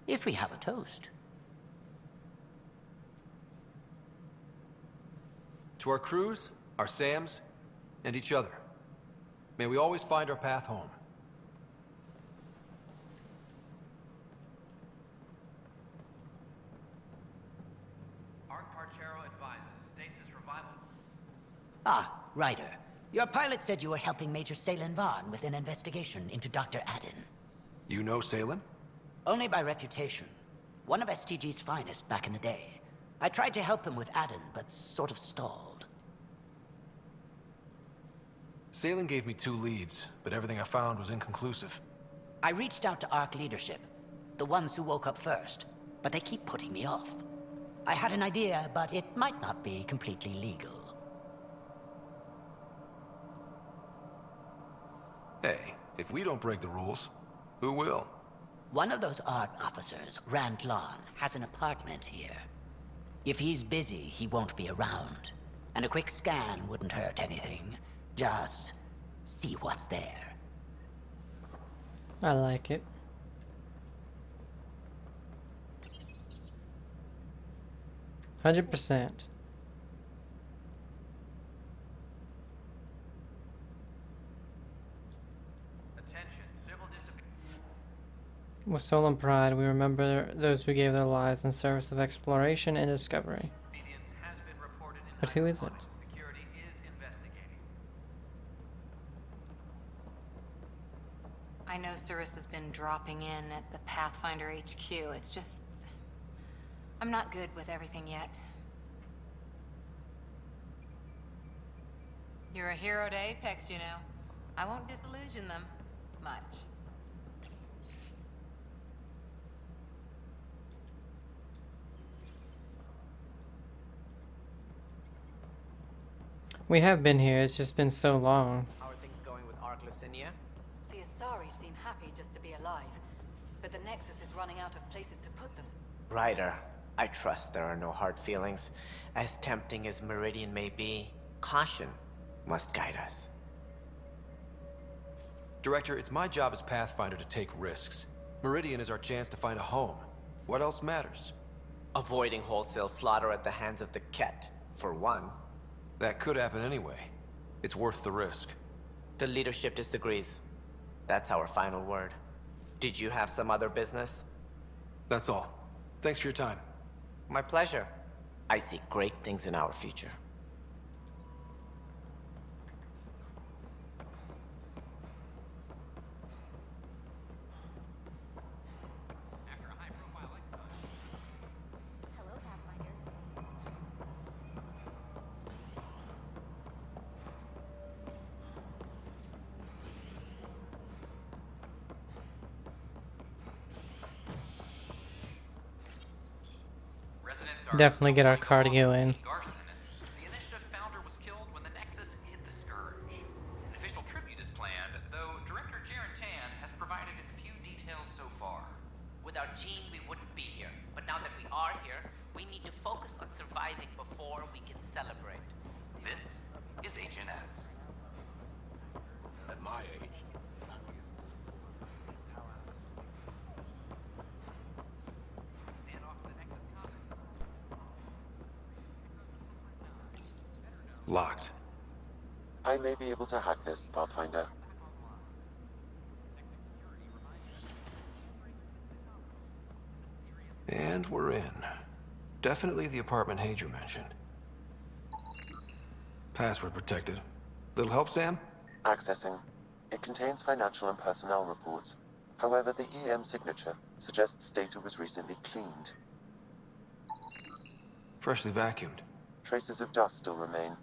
If we have a toast. To our crews, our Sams, and each other. May we always find our path home. Arc Parchero advises stasis revival. Ah, Ryder. Your pilot said you were helping Major Salen Vaughn with an investigation into Dr. Aden. You know Salem? Only by reputation. One of STG's finest back in the day. I tried to help him with Aden, but sort of stalled. Salem gave me 2 leads, but everything I found was inconclusive. I reached out to ARC leadership, the ones who woke up first, but they keep putting me off. I had an idea, but it might not be completely legal. Hey, if we don't break the rules, who will? One of those ARC officers, Rand Lon, has an apartment here. If he's busy, he won't be around. And a quick scan wouldn't hurt anything. Just see what's there. I like it. $100%. With soul and pride, we remember those who gave their lives in service of exploration and discovery. But who is it? I know Cirrus has been dropping in at the Pathfinder HQ. It's just... I'm not good with everything yet. You're a hero to Apex, you know. I won't disillusion them much. We have been here, it's just been so long. How are things going with Ark Licinia? The Asari seem happy just to be alive, but the Nexus is running out of places to put them. Ryder, I trust there are no hard feelings. As tempting as Meridian may be, caution must guide us. Director, it's my job as Pathfinder to take risks. Meridian is our chance to find a home. What else matters? Avoiding wholesale slaughter at the hands of the Ket, for one. That could happen anyway. It's worth the risk. The leadership disagrees. That's our final word. Did you have some other business? That's all. Thanks for your time. My pleasure. I see great things in our future. Definitely get our cardio in. The initiative founder was killed when the Nexus hit the Scourge. An official tribute is planned, though Director Tan has provided few details so far. Without Jean, we wouldn't be here. But now that we are here, we need to focus on surviving before we can celebrate. This is HNS. At my age, Locked. I may be able to hack this, Pathfinder. And we're in. Definitely the apartment Hadra mentioned. Password protected. Little help, Sam? Accessing. It contains financial and personnel reports. However, the EM signature suggests data was recently cleaned. Freshly vacuumed. Traces of dust still remain.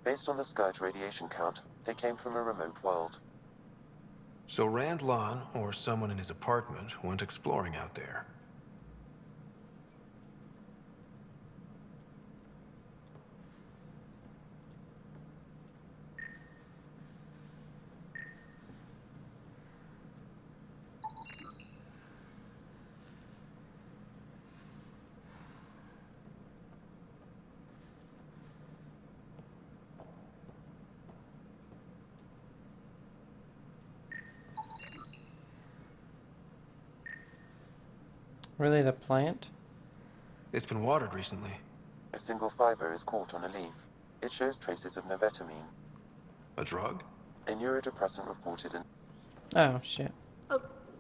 Based on the Scourge radiation count, they came from a remote world. So Rand Lon, or someone in his apartment, went exploring out there. Really, the plant? It's been watered recently. A single fiber is caught on a leaf. It shows traces of novetamine. A drug? A neurodepressant reported in... Oh, shit.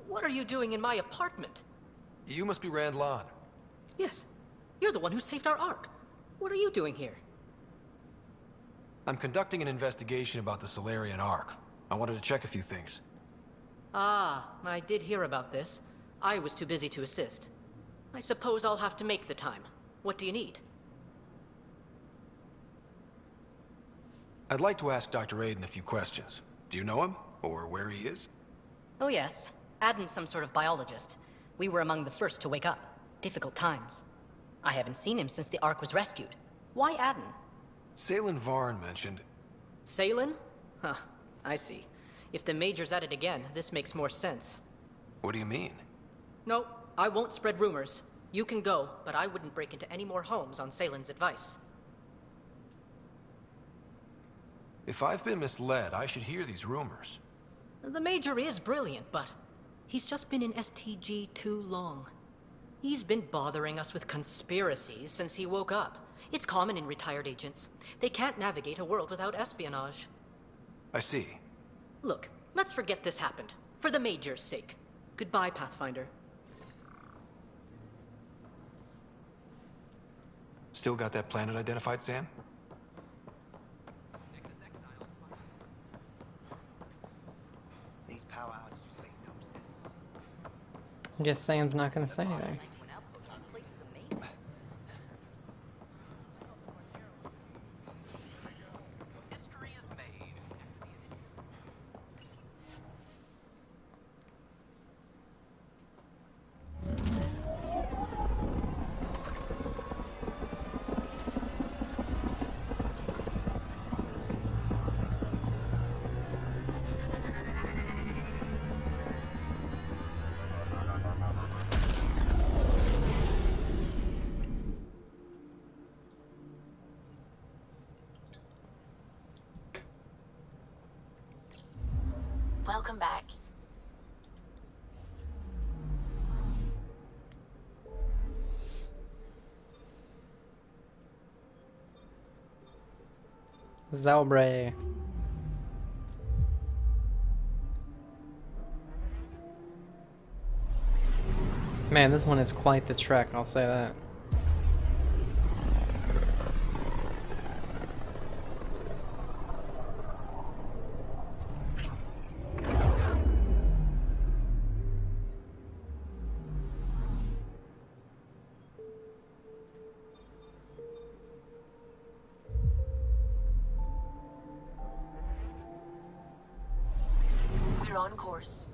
What are you doing in my apartment? You must be Rand Lon. Yes. You're the one who saved our Ark. What are you doing here? I'm conducting an investigation about the Solarian Ark. I wanted to check a few things. Ah, I did hear about this. I was too busy to assist. I suppose I'll have to make the time. What do you need? I'd like to ask Dr. Aiden a few questions. Do you know him? Or where he is? Oh yes. Aden's some sort of biologist. We were among the first to wake up. Difficult times. I haven't seen him since the Ark was rescued. Why Aden? Salen Varn mentioned... Salen? Huh, I see. If the Major's at it again, this makes more sense. What do you mean? No, I won't spread rumors. You can go, but I wouldn't break into any more homes on Salen's advice. If I've been misled, I should hear these rumors. The Major is brilliant, but he's just been in STG too long. He's been bothering us with conspiracies since he woke up. It's common in retired agents. They can't navigate a world without espionage. I see. Look, let's forget this happened. For the Major's sake. Goodbye, Pathfinder. Still got that planet identified, Sam? These power outages make no sense. I guess Sam's not gonna say anything. Welcome back. Zalbray. Man, this one is quite the trek, I'll say that. We're on course.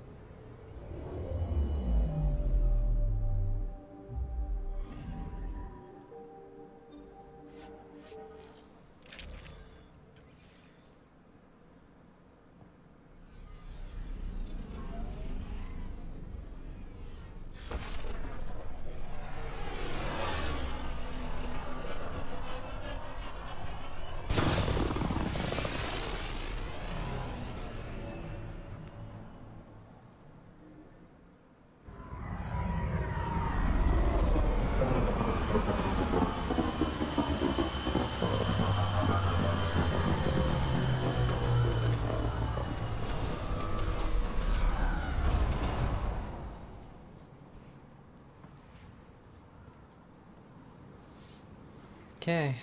Okay,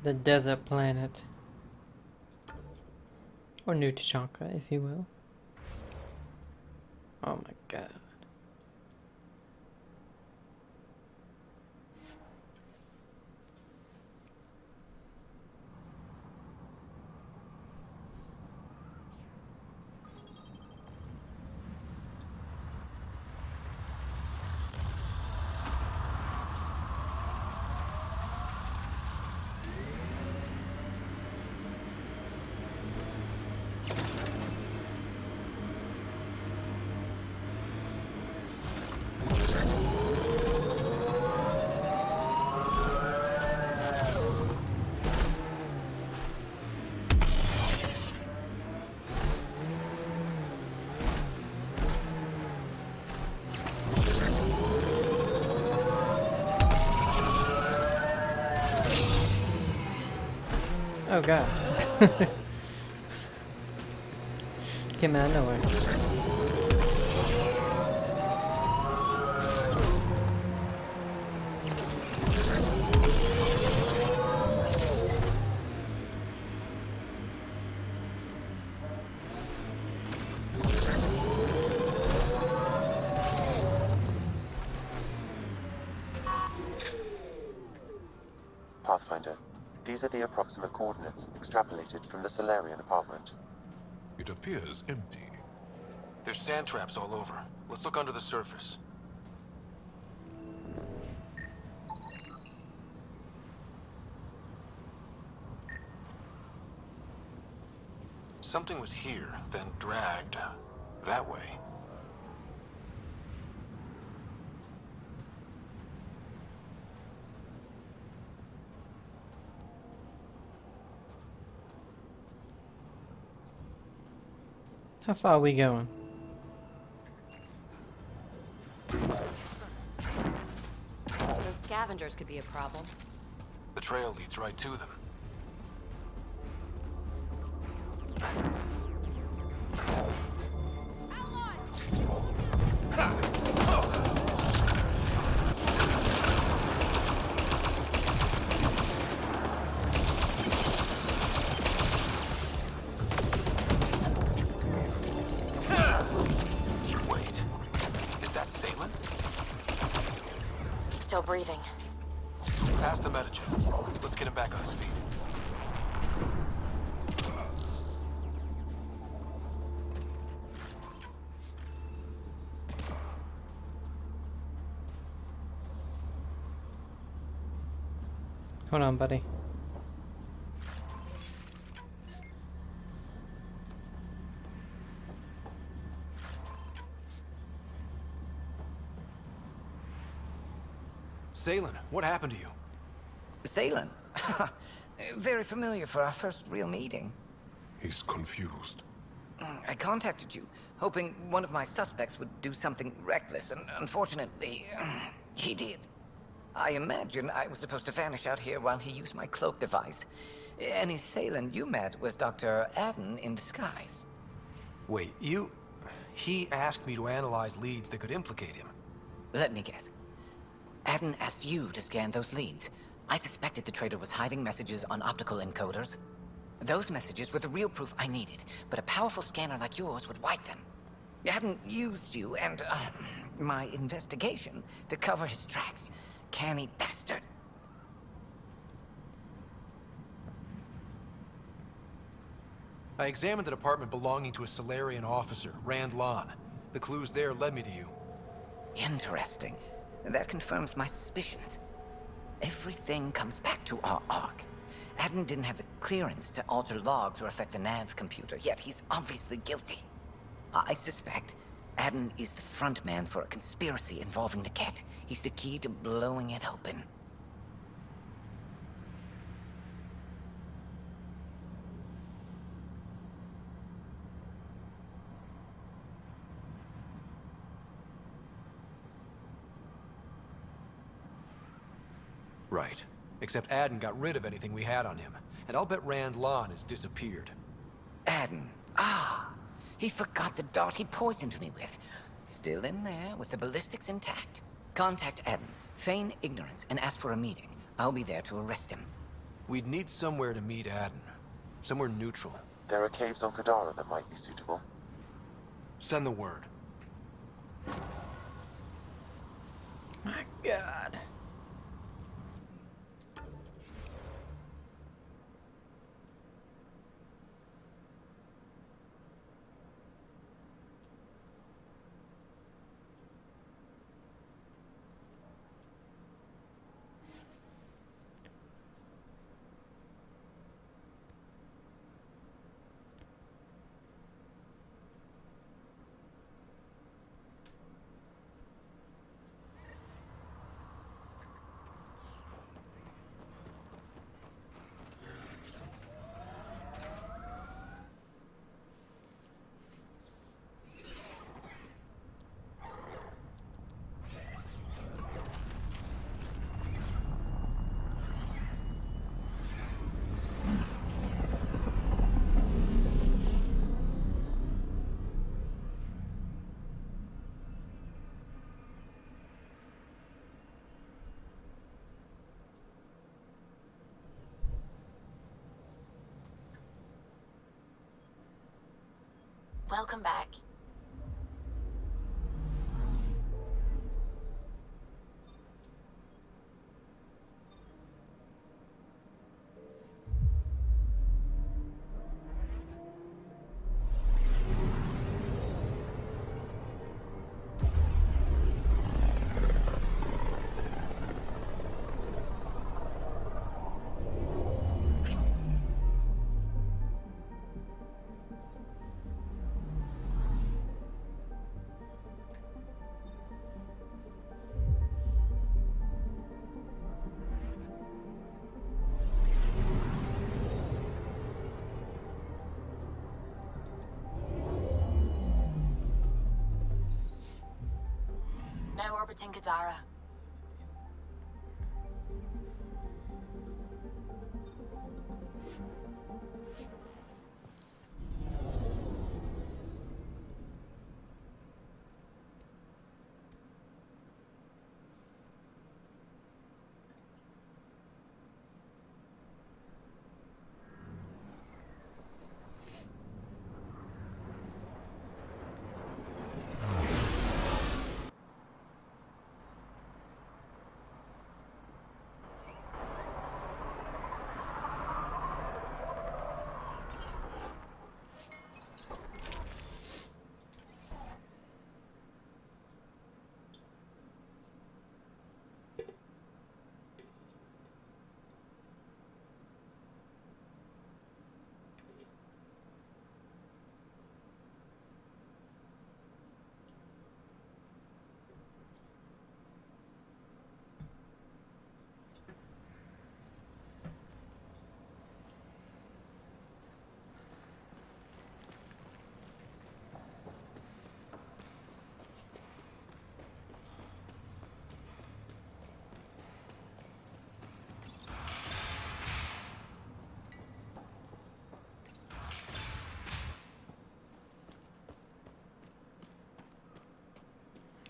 the desert planet. Or New Tachanka, if you will. Oh my god. Oh god. Came out of nowhere. Pathfinder, these are the approximate coordinates extrapolated from the Solarian apartment. It appears empty. There's sand traps all over. Let's look under the surface. Something was here, then dragged that way. How far are we going? Those scavengers could be a problem. The trail leads right to them. Wait, is that Salem? Still breathing. Pass the metagen. Let's get him back on his feet. Hold on, buddy. Salen, what happened to you? Salen? Very familiar for our first real meeting. He's confused. I contacted you, hoping one of my suspects would do something reckless, and unfortunately, he did. I imagine I was supposed to vanish out here while he used my cloak device. Any Salen you met was Dr. Adden in disguise. Wait, he asked me to analyze leads that could implicate him. Let me guess. Adden asked you to scan those leads. I suspected the traitor was hiding messages on optical encoders. Those messages were the real proof I needed, but a powerful scanner like yours would wipe them. Adden used you and, my investigation to cover his tracks. Canny bastard. I examined an apartment belonging to a Solarian officer, Rand Lon. The clues there led me to you. Interesting. That confirms my suspicions. Everything comes back to our arc. Adden didn't have the clearance to alter logs or affect the nav computer, yet he's obviously guilty. I suspect Adden is the front man for a conspiracy involving the Ket. He's the key to blowing it open. Right. Except Adden got rid of anything we had on him. And I'll bet Rand Lon has disappeared. Adden. Ah, he forgot the dart he poisoned me with. Still in there, with the ballistics intact. Contact Adden, feign ignorance, and ask for a meeting. I'll be there to arrest him. We'd need somewhere to meet Adden. Somewhere neutral. There are caves on Kadara that might be suitable. Send the word. My God. Welcome back. orbiting Gadara.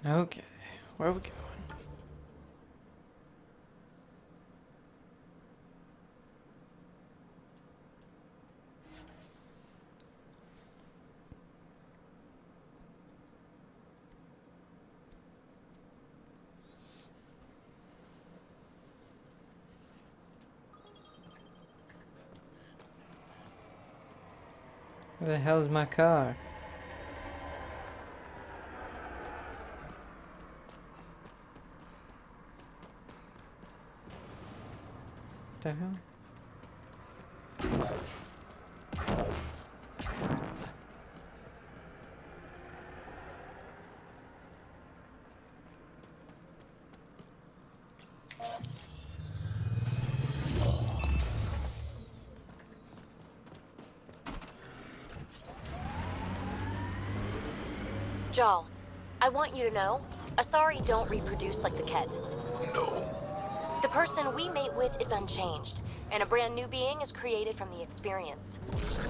Okay, where are we going? Where the hell's my car? What the hell? Jal, I want you to know, Asari don't reproduce like the Ket. No. The person we mate with is unchanged, and a brand new being is created from the experience.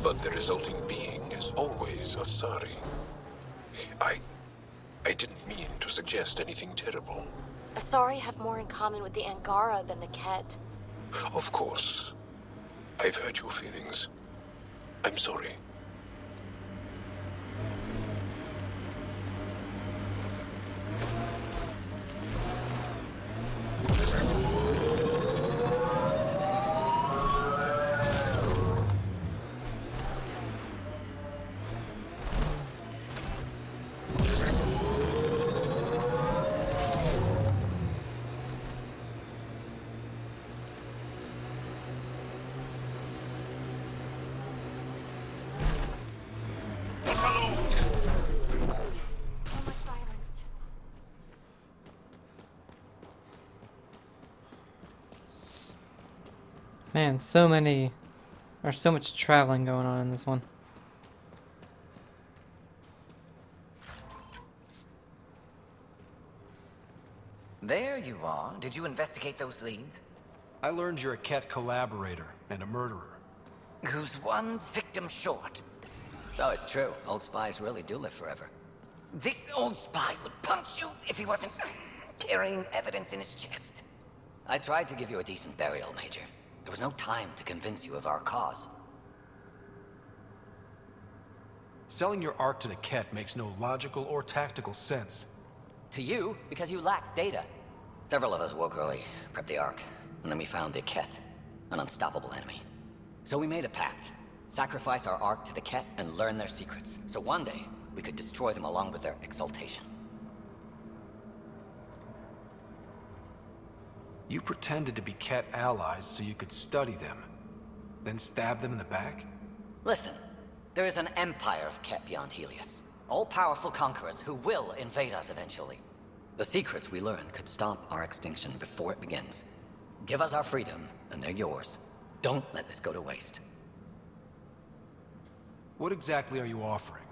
But the resulting being is always Asari. I didn't mean to suggest anything terrible. Asari have more in common with the Angara than the Ket. Of course. I've hurt your feelings. I'm sorry. Man, so much traveling going on in this one. There you are. Did you investigate those leads? I learned you're a Ket collaborator and a murderer. Who's one victim short? Oh, it's true. Old spies really do live forever. This old spy would punch you if he wasn't carrying evidence in his chest. I tried to give you a decent burial, Major. There was no time to convince you of our cause. Selling your Ark to the Ket makes no logical or tactical sense. To you, because you lack data. Several of us woke early, prepped the Ark, and then we found the Ket, an unstoppable enemy. So we made a pact. Sacrifice our Ark to the Ket and learn their secrets, so one day we could destroy them along with their exaltation. You pretended to be Ket allies so you could study them, then stab them in the back? Listen, there is an empire of Ket beyond Helios. All-powerful conquerors who will invade us eventually. The secrets we learn could stop our extinction before it begins. Give us our freedom, and they're yours. Don't let this go to waste. What exactly are you offering?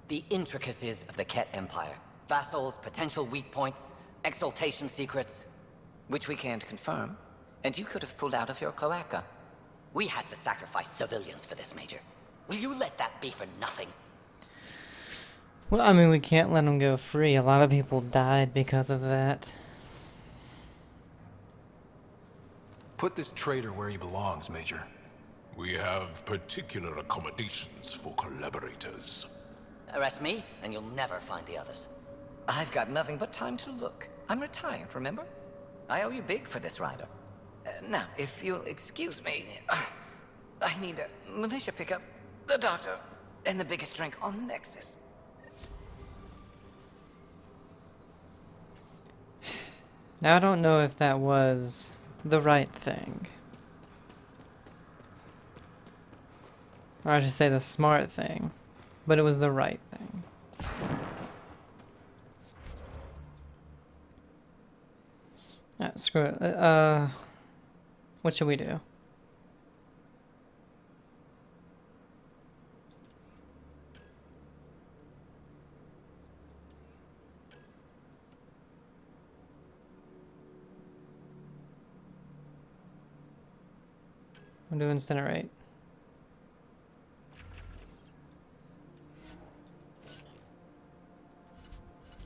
The intricacies of the Ket Empire. Vassals, potential weak points, exaltation secrets. Which we can't confirm. And you could have pulled out of your cloaca. We had to sacrifice civilians for this, Major. Will you let that be for nothing? Well, I mean, we can't let them go free. A lot of people died because of that. Put this traitor where he belongs, Major. We have particular accommodations for collaborators. Arrest me, and you'll never find the others. I've got nothing but time to look. I'm retired, remember? I owe you big for this, Ryder. Now, if you'll excuse me, I need a militia pickup, the doctor, and the biggest drink on Nexus. Now, I don't know if that was the right thing. Or I should say the smart thing. But it was the right thing. Screw it. What should we do? We'll do incinerate.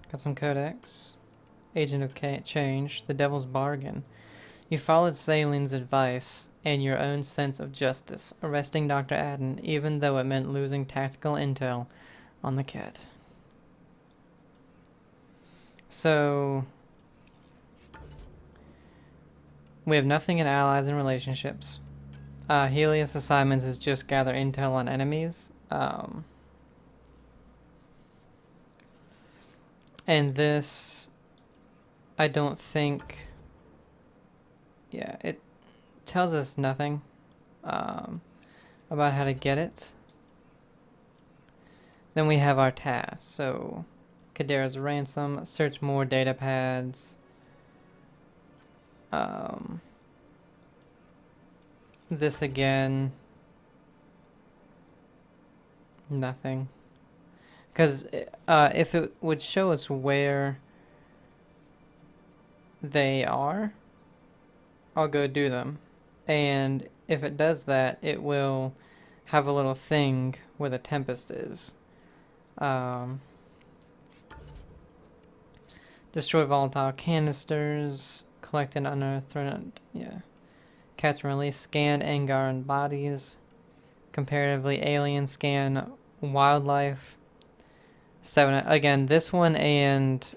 Got some codex. Agent of Change. The Devil's Bargain. You followed Salin's advice and your own sense of justice, arresting Dr. Adden, even though it meant losing tactical intel on the cat. So, we have nothing in allies and relationships. Helios assignments is just gather intel on enemies. And this, I don't think, yeah, it tells us nothing about how to get it. Then we have our tasks. So, Kadera's ransom, search more data pads. This again, nothing. Because if it would show us where they are, I'll go do them. And if it does that, it will have a little thing where the Tempest is. Destroy volatile canisters, collect and unearth, yeah. Catch and release, scan Angaran bodies, comparatively alien, scan wildlife. 7, again, this one and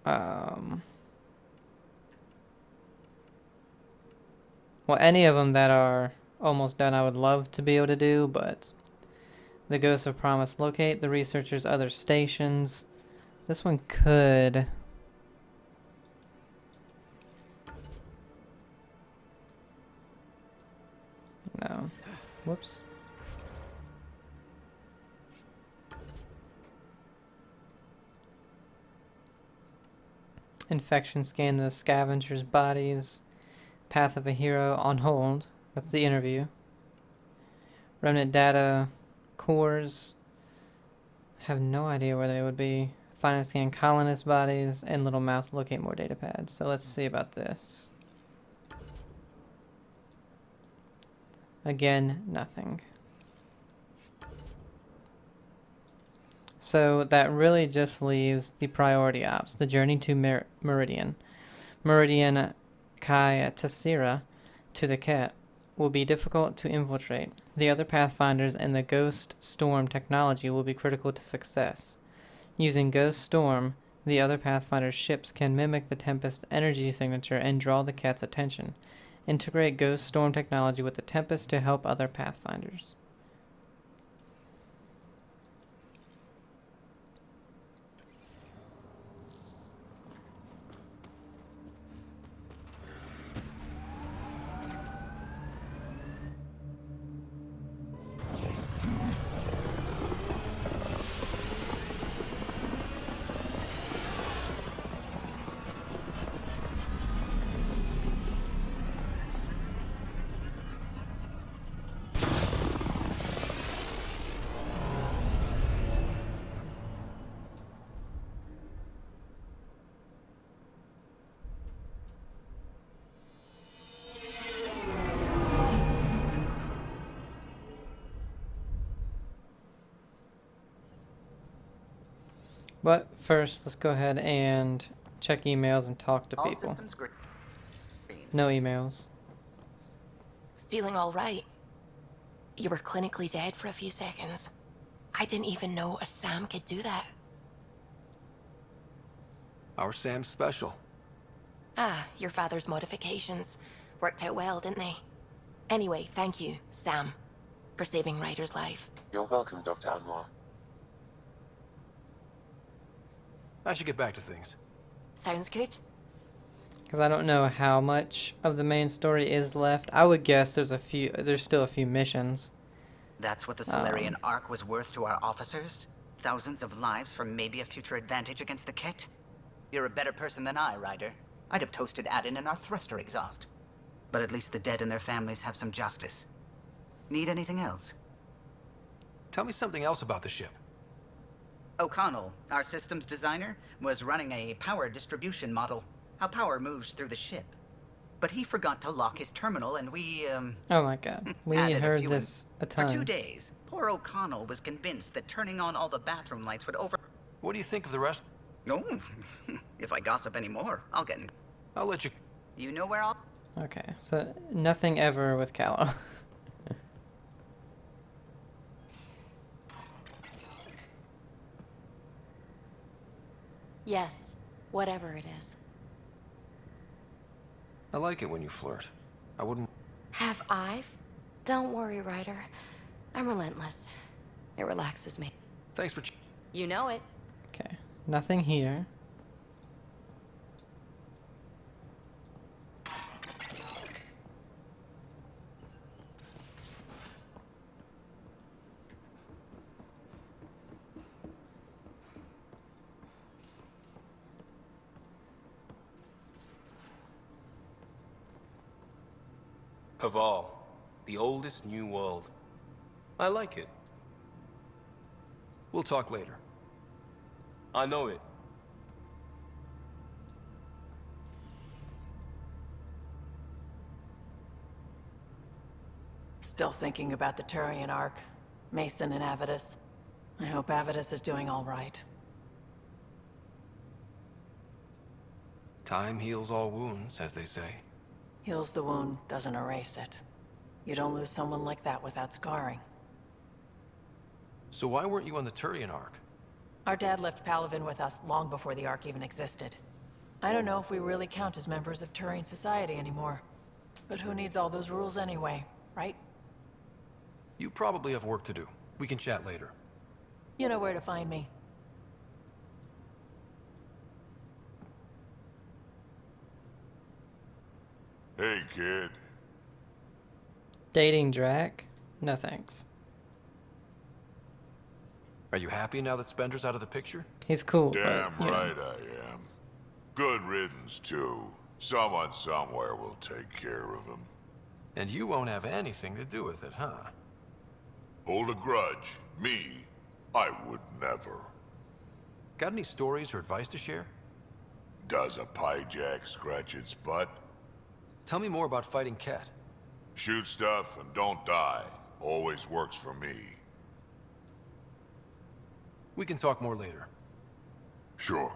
well, any of them that are almost done I would love to be able to do, but the Ghost of Promise, locate the researchers' other stations. This one could, no, whoops. Infection, scan the scavengers' bodies. Path of a hero on hold. That's the interview. Remnant data cores. Have no idea where they would be. Find and scan colonist bodies. And little mouse locate more data pads. So let's see about this. Again, nothing. So that really just leaves the priority ops, the journey to Meridian. Meridian Kai Tessera to the Ket will be difficult to infiltrate. The other Pathfinders and the Ghost Storm technology will be critical to success. Using Ghost Storm, the other Pathfinder's ships can mimic the Tempest energy signature and draw the Ket's attention. Integrate Ghost Storm technology with the Tempest to help other Pathfinders. But first, let's go ahead and check emails and talk to All people. systems green. No emails. Feeling all right. You were clinically dead for a few seconds. I didn't even know a Sam could do that. Our Sam's special. Ah, your father's modifications. Worked out well, didn't they? Anyway, thank you, Sam, for saving Ryder's life. You're welcome, Dr. Anwar. I should get back to things. Sounds good. Because I don't know how much of the main story is left. I would guess there's still a few missions. That's what the Solarian Ark was worth to our officers? Thousands of lives for maybe a future advantage against the Ket? You're a better person than I, Ryder. I'd have toasted Adin in our thruster exhaust. But at least the dead and their families have some justice. Need anything else? Tell me something else about the ship. O'Connell, our systems designer, was running a power distribution model. How power moves through the ship. But he forgot to lock his terminal and we, Oh my god. We heard this a ton. For 2 days, poor O'Connell was convinced that turning on all the bathroom lights would over... What do you think of the rest? Oh, if I gossip anymore, I'll get... I'll let you... You know where I'll... Okay, so nothing ever with Callow. Yes, whatever it is. I like it when you flirt. I wouldn't... Have I? Don't worry, Ryder. I'm relentless. It relaxes me. Thanks for... You know it. Okay, nothing here. Haval, the oldest new world. I like it. We'll talk later. I know it. Still thinking about the Turian Ark. Mason and Avidus. I hope Avidus is doing all right. Time heals all wounds, as they say. Heals the wound, doesn't erase it. You don't lose someone like that without scarring. So why weren't you on the Turian Ark? Our dad left Palaven with us long before the Ark even existed. I don't know if we really count as members of Turian society anymore. But who needs all those rules anyway, right? You probably have work to do. We can chat later. You know where to find me. Hey, kid. Dating Drac? No thanks. Are you happy now that Spender's out of the picture? He's cool, Damn but, right I am. Good riddance, too. Someone somewhere will take care of him. And you won't have anything to do with it, huh? Hold a grudge. Me, I would never. Got any stories or advice to share? Does a pyjak scratch its butt? Tell me more about fighting Ket. Shoot stuff and don't die. Always works for me. We can talk more later. Sure.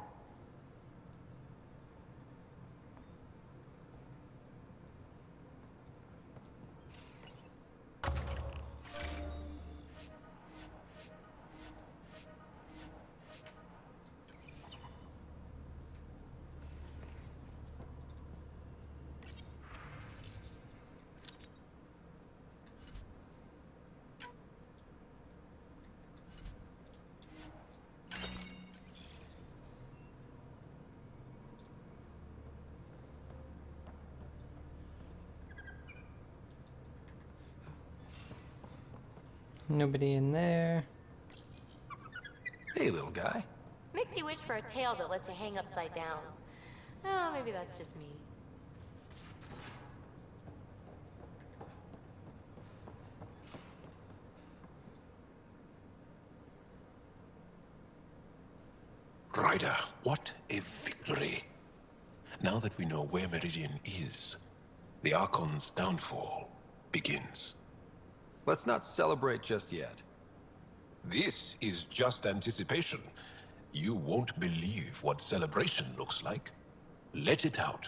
Nobody in there. Hey, little guy. Makes you wish for a tail that lets you hang upside down. Oh, maybe that's just me. Ryder, what a victory. Now that we know where Meridian is, the Archon's downfall begins. Let's not celebrate just yet. This is just anticipation. You won't believe what celebration looks like. Let it out.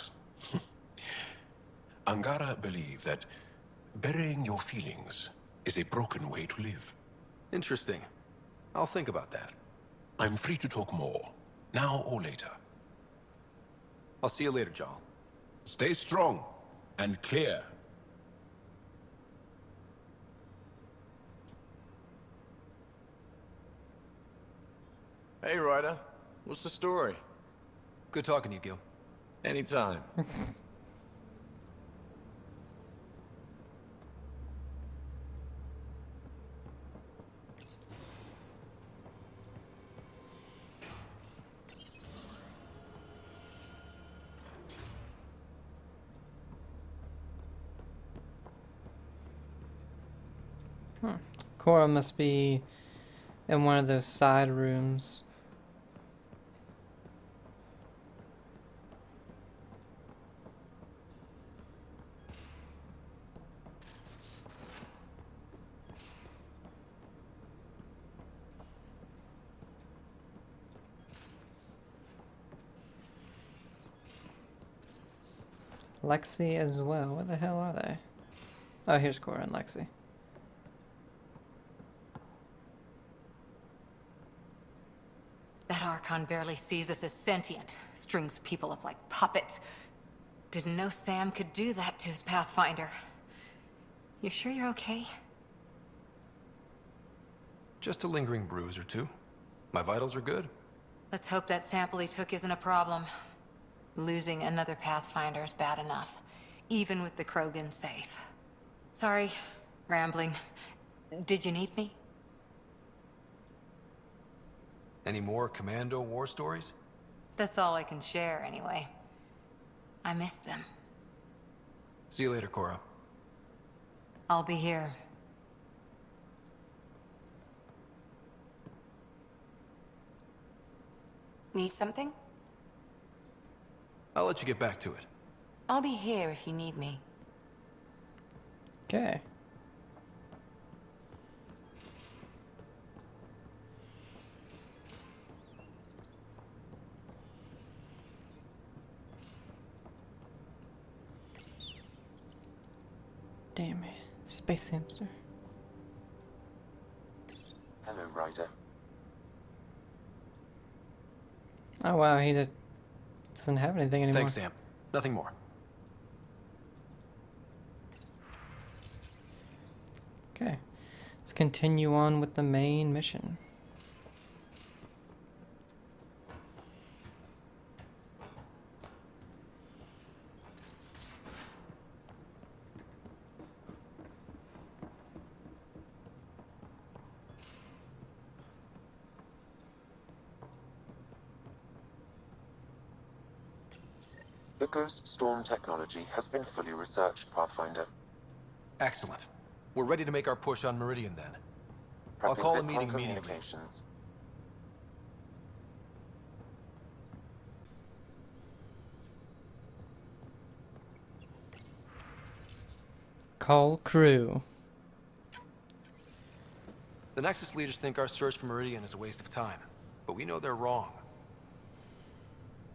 Angara believe that burying your feelings is a broken way to live. Interesting. I'll think about that. I'm free to talk more, now or later. I'll see you later, Jarl. Stay strong and clear. Hey, Ryder. What's the story? Good talking to you, Gil. Anytime. Cora must be in one of those side rooms. Lexi as well. What the hell are they? Oh, here's Cora and Lexi. That Archon barely sees us as sentient. Strings people up like puppets. Didn't know Sam could do that to his Pathfinder. You sure you're okay? Just a lingering bruise or two. My vitals are good. Let's hope that sample he took isn't a problem. Losing another Pathfinder is bad enough, even with the Krogan safe. Sorry, rambling. Did you need me? Any more Commando war stories? That's all I can share, anyway. I miss them. See you later, Cora. I'll be here. Need something? I'll let you get back to it. I'll be here if you need me. Okay. Damn it. Space hamster. Hello, Ryder. Oh wow, he just doesn't have anything anymore. Thanks, Sam. Nothing more. Okay. Let's continue on with the main mission. The Ghost Storm technology has been fully researched, Pathfinder. Excellent. We're ready to make our push on Meridian then. I'll Prepping call a Vidcon meeting immediately. communications. Call crew. The Nexus leaders think our search for Meridian is a waste of time, but we know they're wrong.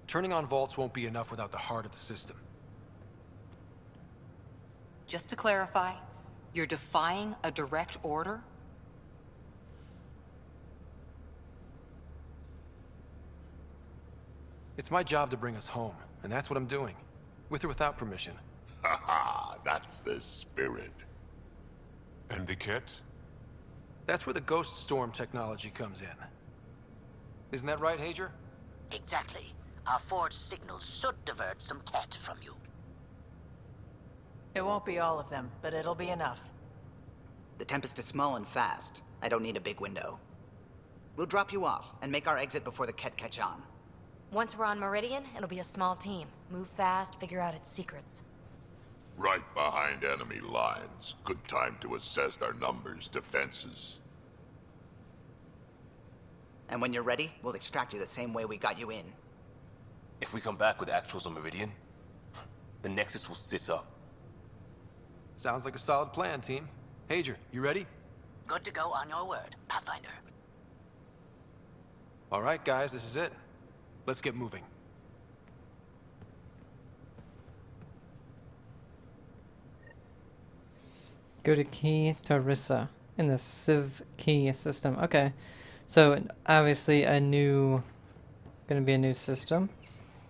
Turning on vaults won't be enough without the heart of the system. Just to clarify, you're defying a direct order? It's my job to bring us home, and that's what I'm doing. With or without permission. Haha, that's the spirit. And the cat? That's where the Ghost Storm technology comes in. Isn't that right, Hager? Exactly. Our forged signals should divert some cat from you. It won't be all of them, but it'll be enough. The Tempest is small and fast. I don't need a big window. We'll drop you off and make our exit before the Ket catch on. Once we're on Meridian, it'll be a small team. Move fast, figure out its secrets. Right behind enemy lines. Good time to assess their numbers, defenses. And when you're ready, we'll extract you the same way we got you in. If we come back with actuals on Meridian, the Nexus will sit up. Sounds like a solid plan, team. Hager, you ready? Good to go on your word, Pathfinder. All right, guys, this is it. Let's get moving. Go to Key Tarissa in the Civ Key system. Okay, so obviously gonna be a new system.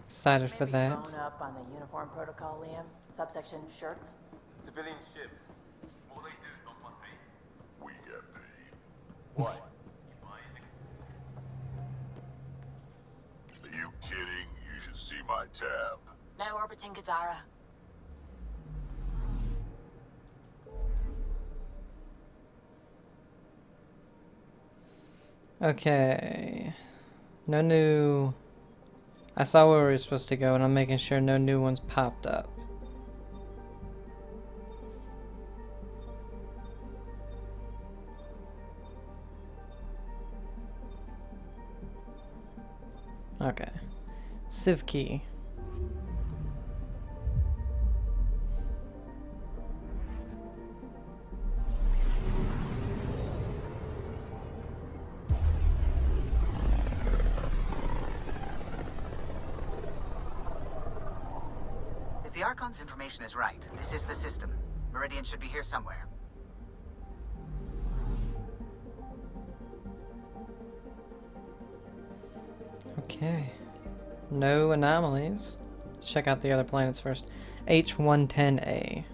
Excited for that. Bone up on the uniform protocol, Liam. Subsection shirts. Civilian ship. All they do, don't want pay. We get paid. What? Are you kidding? You should see my tab. Now orbiting Gadara. Okay. No new... I saw where we were supposed to go, and I'm making sure no new ones popped up. Okay. Civ key. If the Archon's information is right, this is the system. Meridian should be here somewhere. Okay. No anomalies. Let's check out the other planets first. H110A.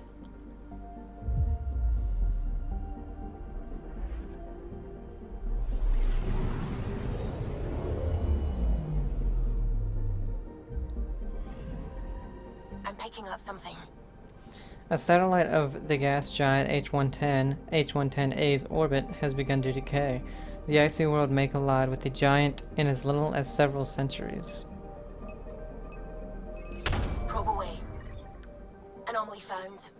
I'm picking up something. A satellite of the gas giant H110A's orbit has begun to decay. The icy world may collide with the giant in as little as several centuries. Probe away. Anomaly found.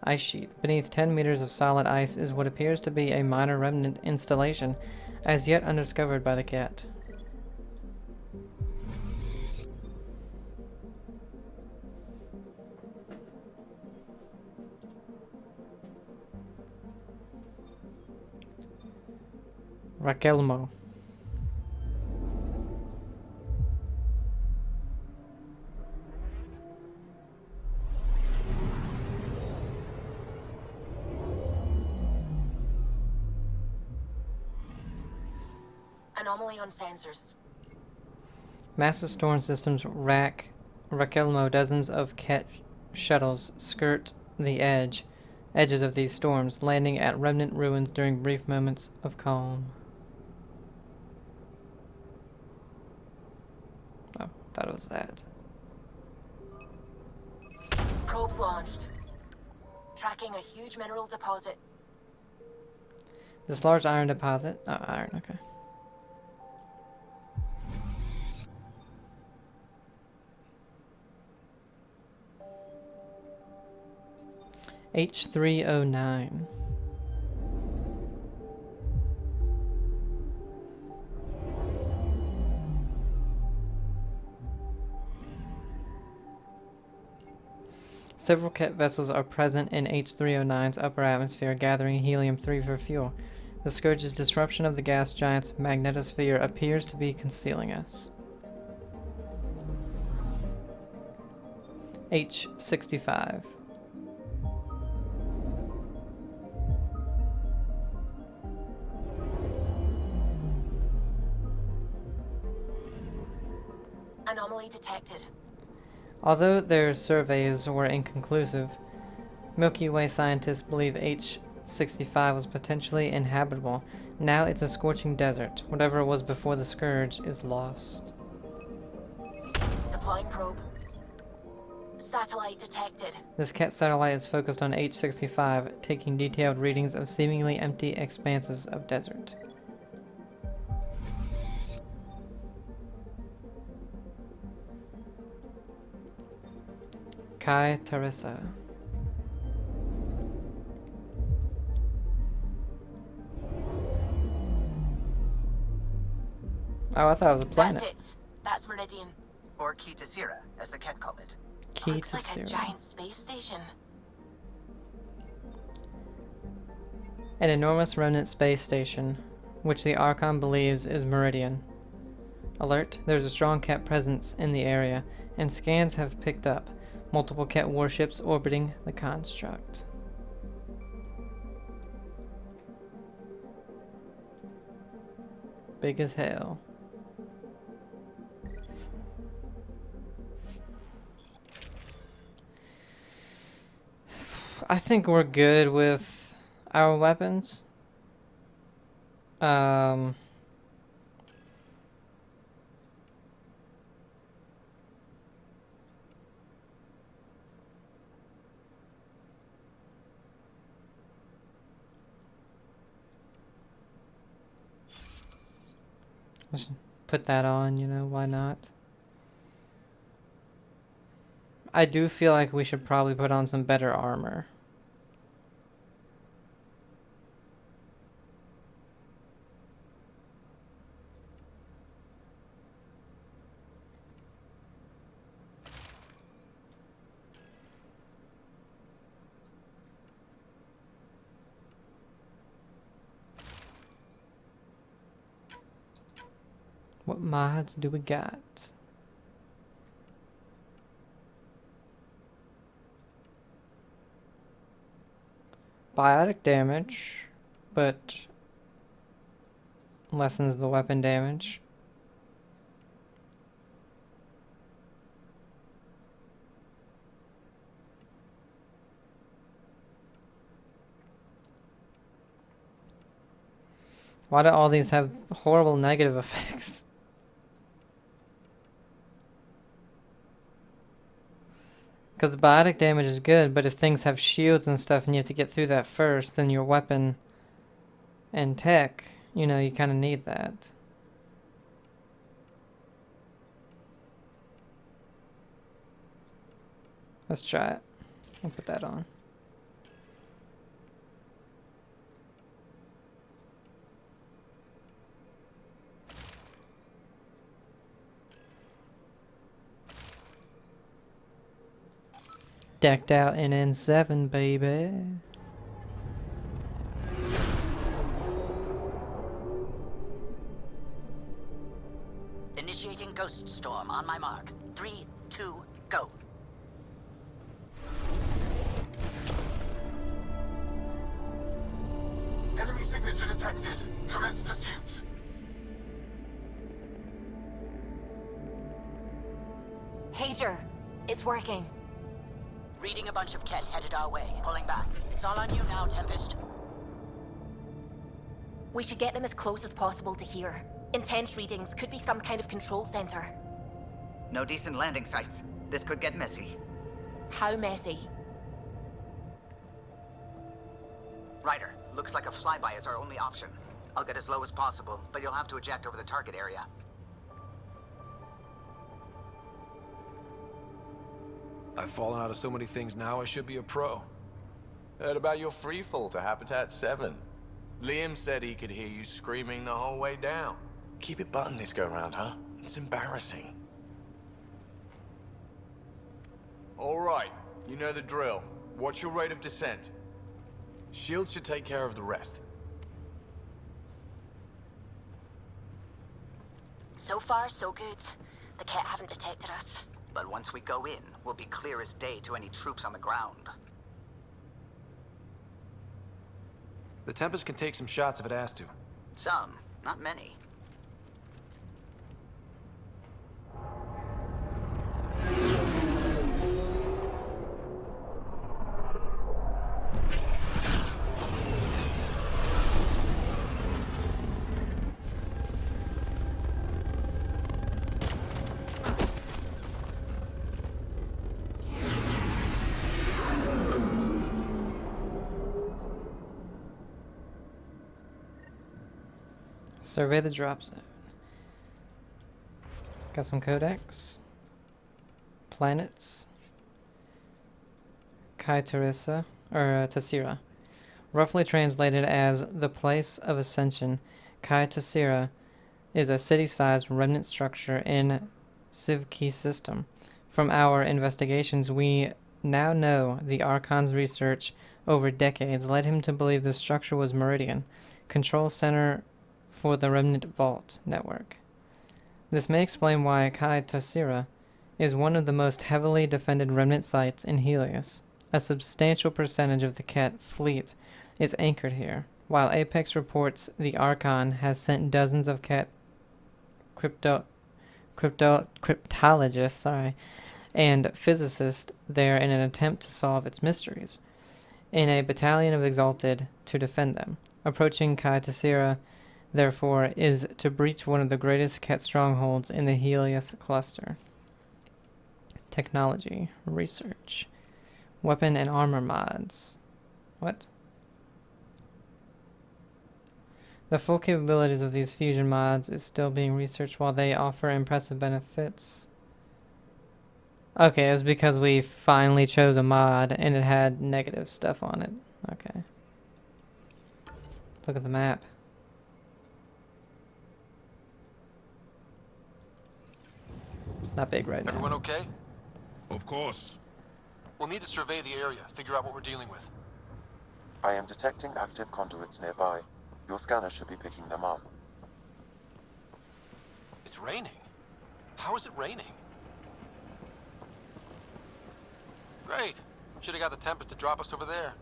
Ice sheet. Beneath 10 meters of solid ice is what appears to be a minor remnant installation, as yet undiscovered by the cat. Raquelmo. Anomaly on sensors. Massive storm systems rack Raquelmo. Dozens of cat shuttles skirt the edges of these storms, landing at remnant ruins during brief moments of calm. Oh, thought it was that. Probes launched. Tracking a huge mineral deposit. This large iron deposit. Oh, iron, okay. H309. Several cat vessels are present in H309's upper atmosphere, gathering helium-3 for fuel. The Scourge's disruption of the gas giant's magnetosphere appears to be concealing us. H65. Anomaly detected. Although their surveys were inconclusive, Milky Way scientists believe H65 was potentially inhabitable. Now it's a scorching desert. Whatever it was before the Scourge is lost. Deploying probe. Satellite detected. This cat satellite is focused on H65, taking detailed readings of seemingly empty expanses of desert. Kai Teresa. Oh, I thought it was a planet. That's it. That's Meridian. Or Key Tasira, as the cat call it. Key Looks like a Tasira. giant space station. An enormous remnant space station, which the Archon believes is Meridian. Alert, there's a strong Ket presence in the area, and scans have picked up multiple Ket warships orbiting the construct. Big as hell. I think we're good with our weapons. Just put that on, you know, why not? I do feel like we should probably put on some better armor. What mods do we got? Biotic damage, but lessens the weapon damage. Why do all these have horrible negative effects? Because the biotic damage is good, but if things have shields and stuff and you have to get through that first, then your weapon and tech, you know, you kind of need that. Let's try it. I'll put that on. Decked out in N7, baby. Initiating Ghost Storm on my mark. 3, 2, go. Enemy signature detected. Commence pursuit. Pager, it's working. Reading a bunch of Ket headed our way. Pulling back. It's all on you now, Tempest. We should get them as close as possible to here. Intense readings could be some kind of control center. No decent landing sites. This could get messy. How messy? Ryder, looks like a flyby is our only option. I'll get as low as possible, but you'll have to eject over the target area. I've fallen out of so many things now, I should be a pro. Heard about your freefall to Habitat 7. Liam said he could hear you screaming the whole way down. Keep it buttoned this go-round, huh? It's embarrassing. All right, you know the drill. What's your rate of descent? Shield should take care of the rest. So far, so good. The Ket haven't detected us. But once we go in, we'll be clear as day to any troops on the ground. The Tempest can take some shots if it has to. Some, not many. Survey the drop zone. Got some codex. Planets. Kai Teresa, or Tessira. Roughly translated as the place of ascension, Kai Tessira is a city-sized remnant structure in Sivki system. From our investigations, we now know the Archon's research over decades led him to believe the structure was Meridian, control center for the Remnant Vault network. This may explain why Kai Tosira is one of the most heavily defended remnant sites in Helios. A substantial percentage of the Ket fleet is anchored here, while Apex reports the Archon has sent dozens of Ket cryptologists and physicists there in an attempt to solve its mysteries, in a battalion of Exalted to defend them. Approaching Kai Tosira, therefore, is to breach one of the greatest Ket strongholds in the Helios cluster. Technology. Research. Weapon and armor mods. What? The full capabilities of these fusion mods is still being researched while they offer impressive benefits. Okay, it was because we finally chose a mod and it had negative stuff on it. Okay. Look at the map. It's not big right now. Everyone okay? Of course. We'll need to survey the area, figure out what we're dealing with. I am detecting active conduits nearby. Your scanner should be picking them up. It's raining. How is it raining? Great. Should have got the Tempest to drop us over there.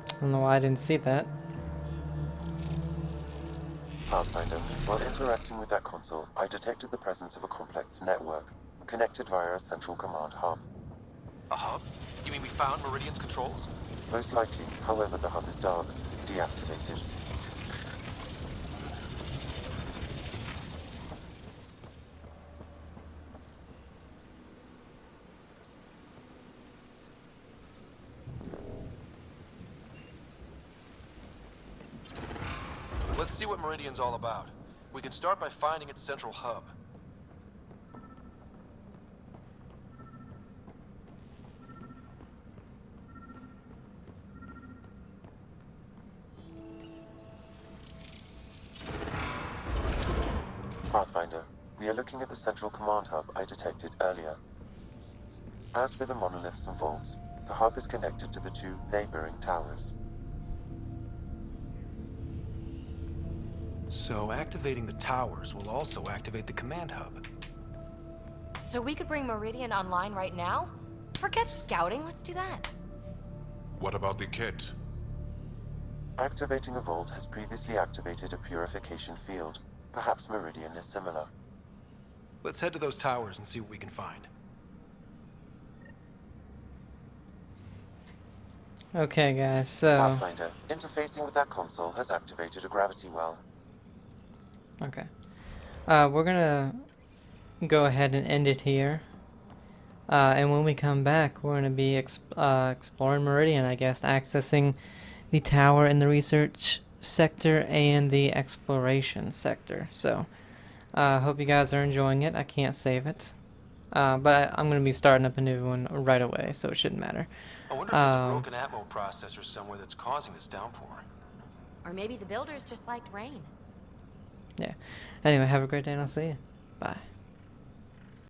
I don't know why I didn't see that. Pathfinder, while interacting with that console, I detected the presence of a complex network, connected via a central command hub. A hub? You mean we found Meridian's controls? Most likely, however, the hub is dark, deactivated. Let's see what Meridian's all about. We can start by finding its central hub. Pathfinder, we are looking at the central command hub I detected earlier. As with the monoliths and vaults, the hub is connected to the two neighboring towers. So activating the towers will also activate the command hub. So we could bring Meridian online right now? Forget scouting, let's do that. What about the kit? Activating a vault has previously activated a purification field. Perhaps Meridian is similar. Let's head to those towers and see what we can find. Okay, guys, so... Pathfinder, interfacing with that console has activated a gravity well. Okay. We're gonna go ahead and end it here. And when we come back, we're gonna be exploring Meridian, I guess, accessing the tower in the research sector and the exploration sector. So, hope you guys are enjoying it. I can't save it. But I'm gonna be starting up a new one right away, so it shouldn't matter. I wonder if there's a broken Atmo processor somewhere that's causing this downpour. Or maybe the builders just liked rain. Yeah. Anyway, have a great day and I'll see you. Bye.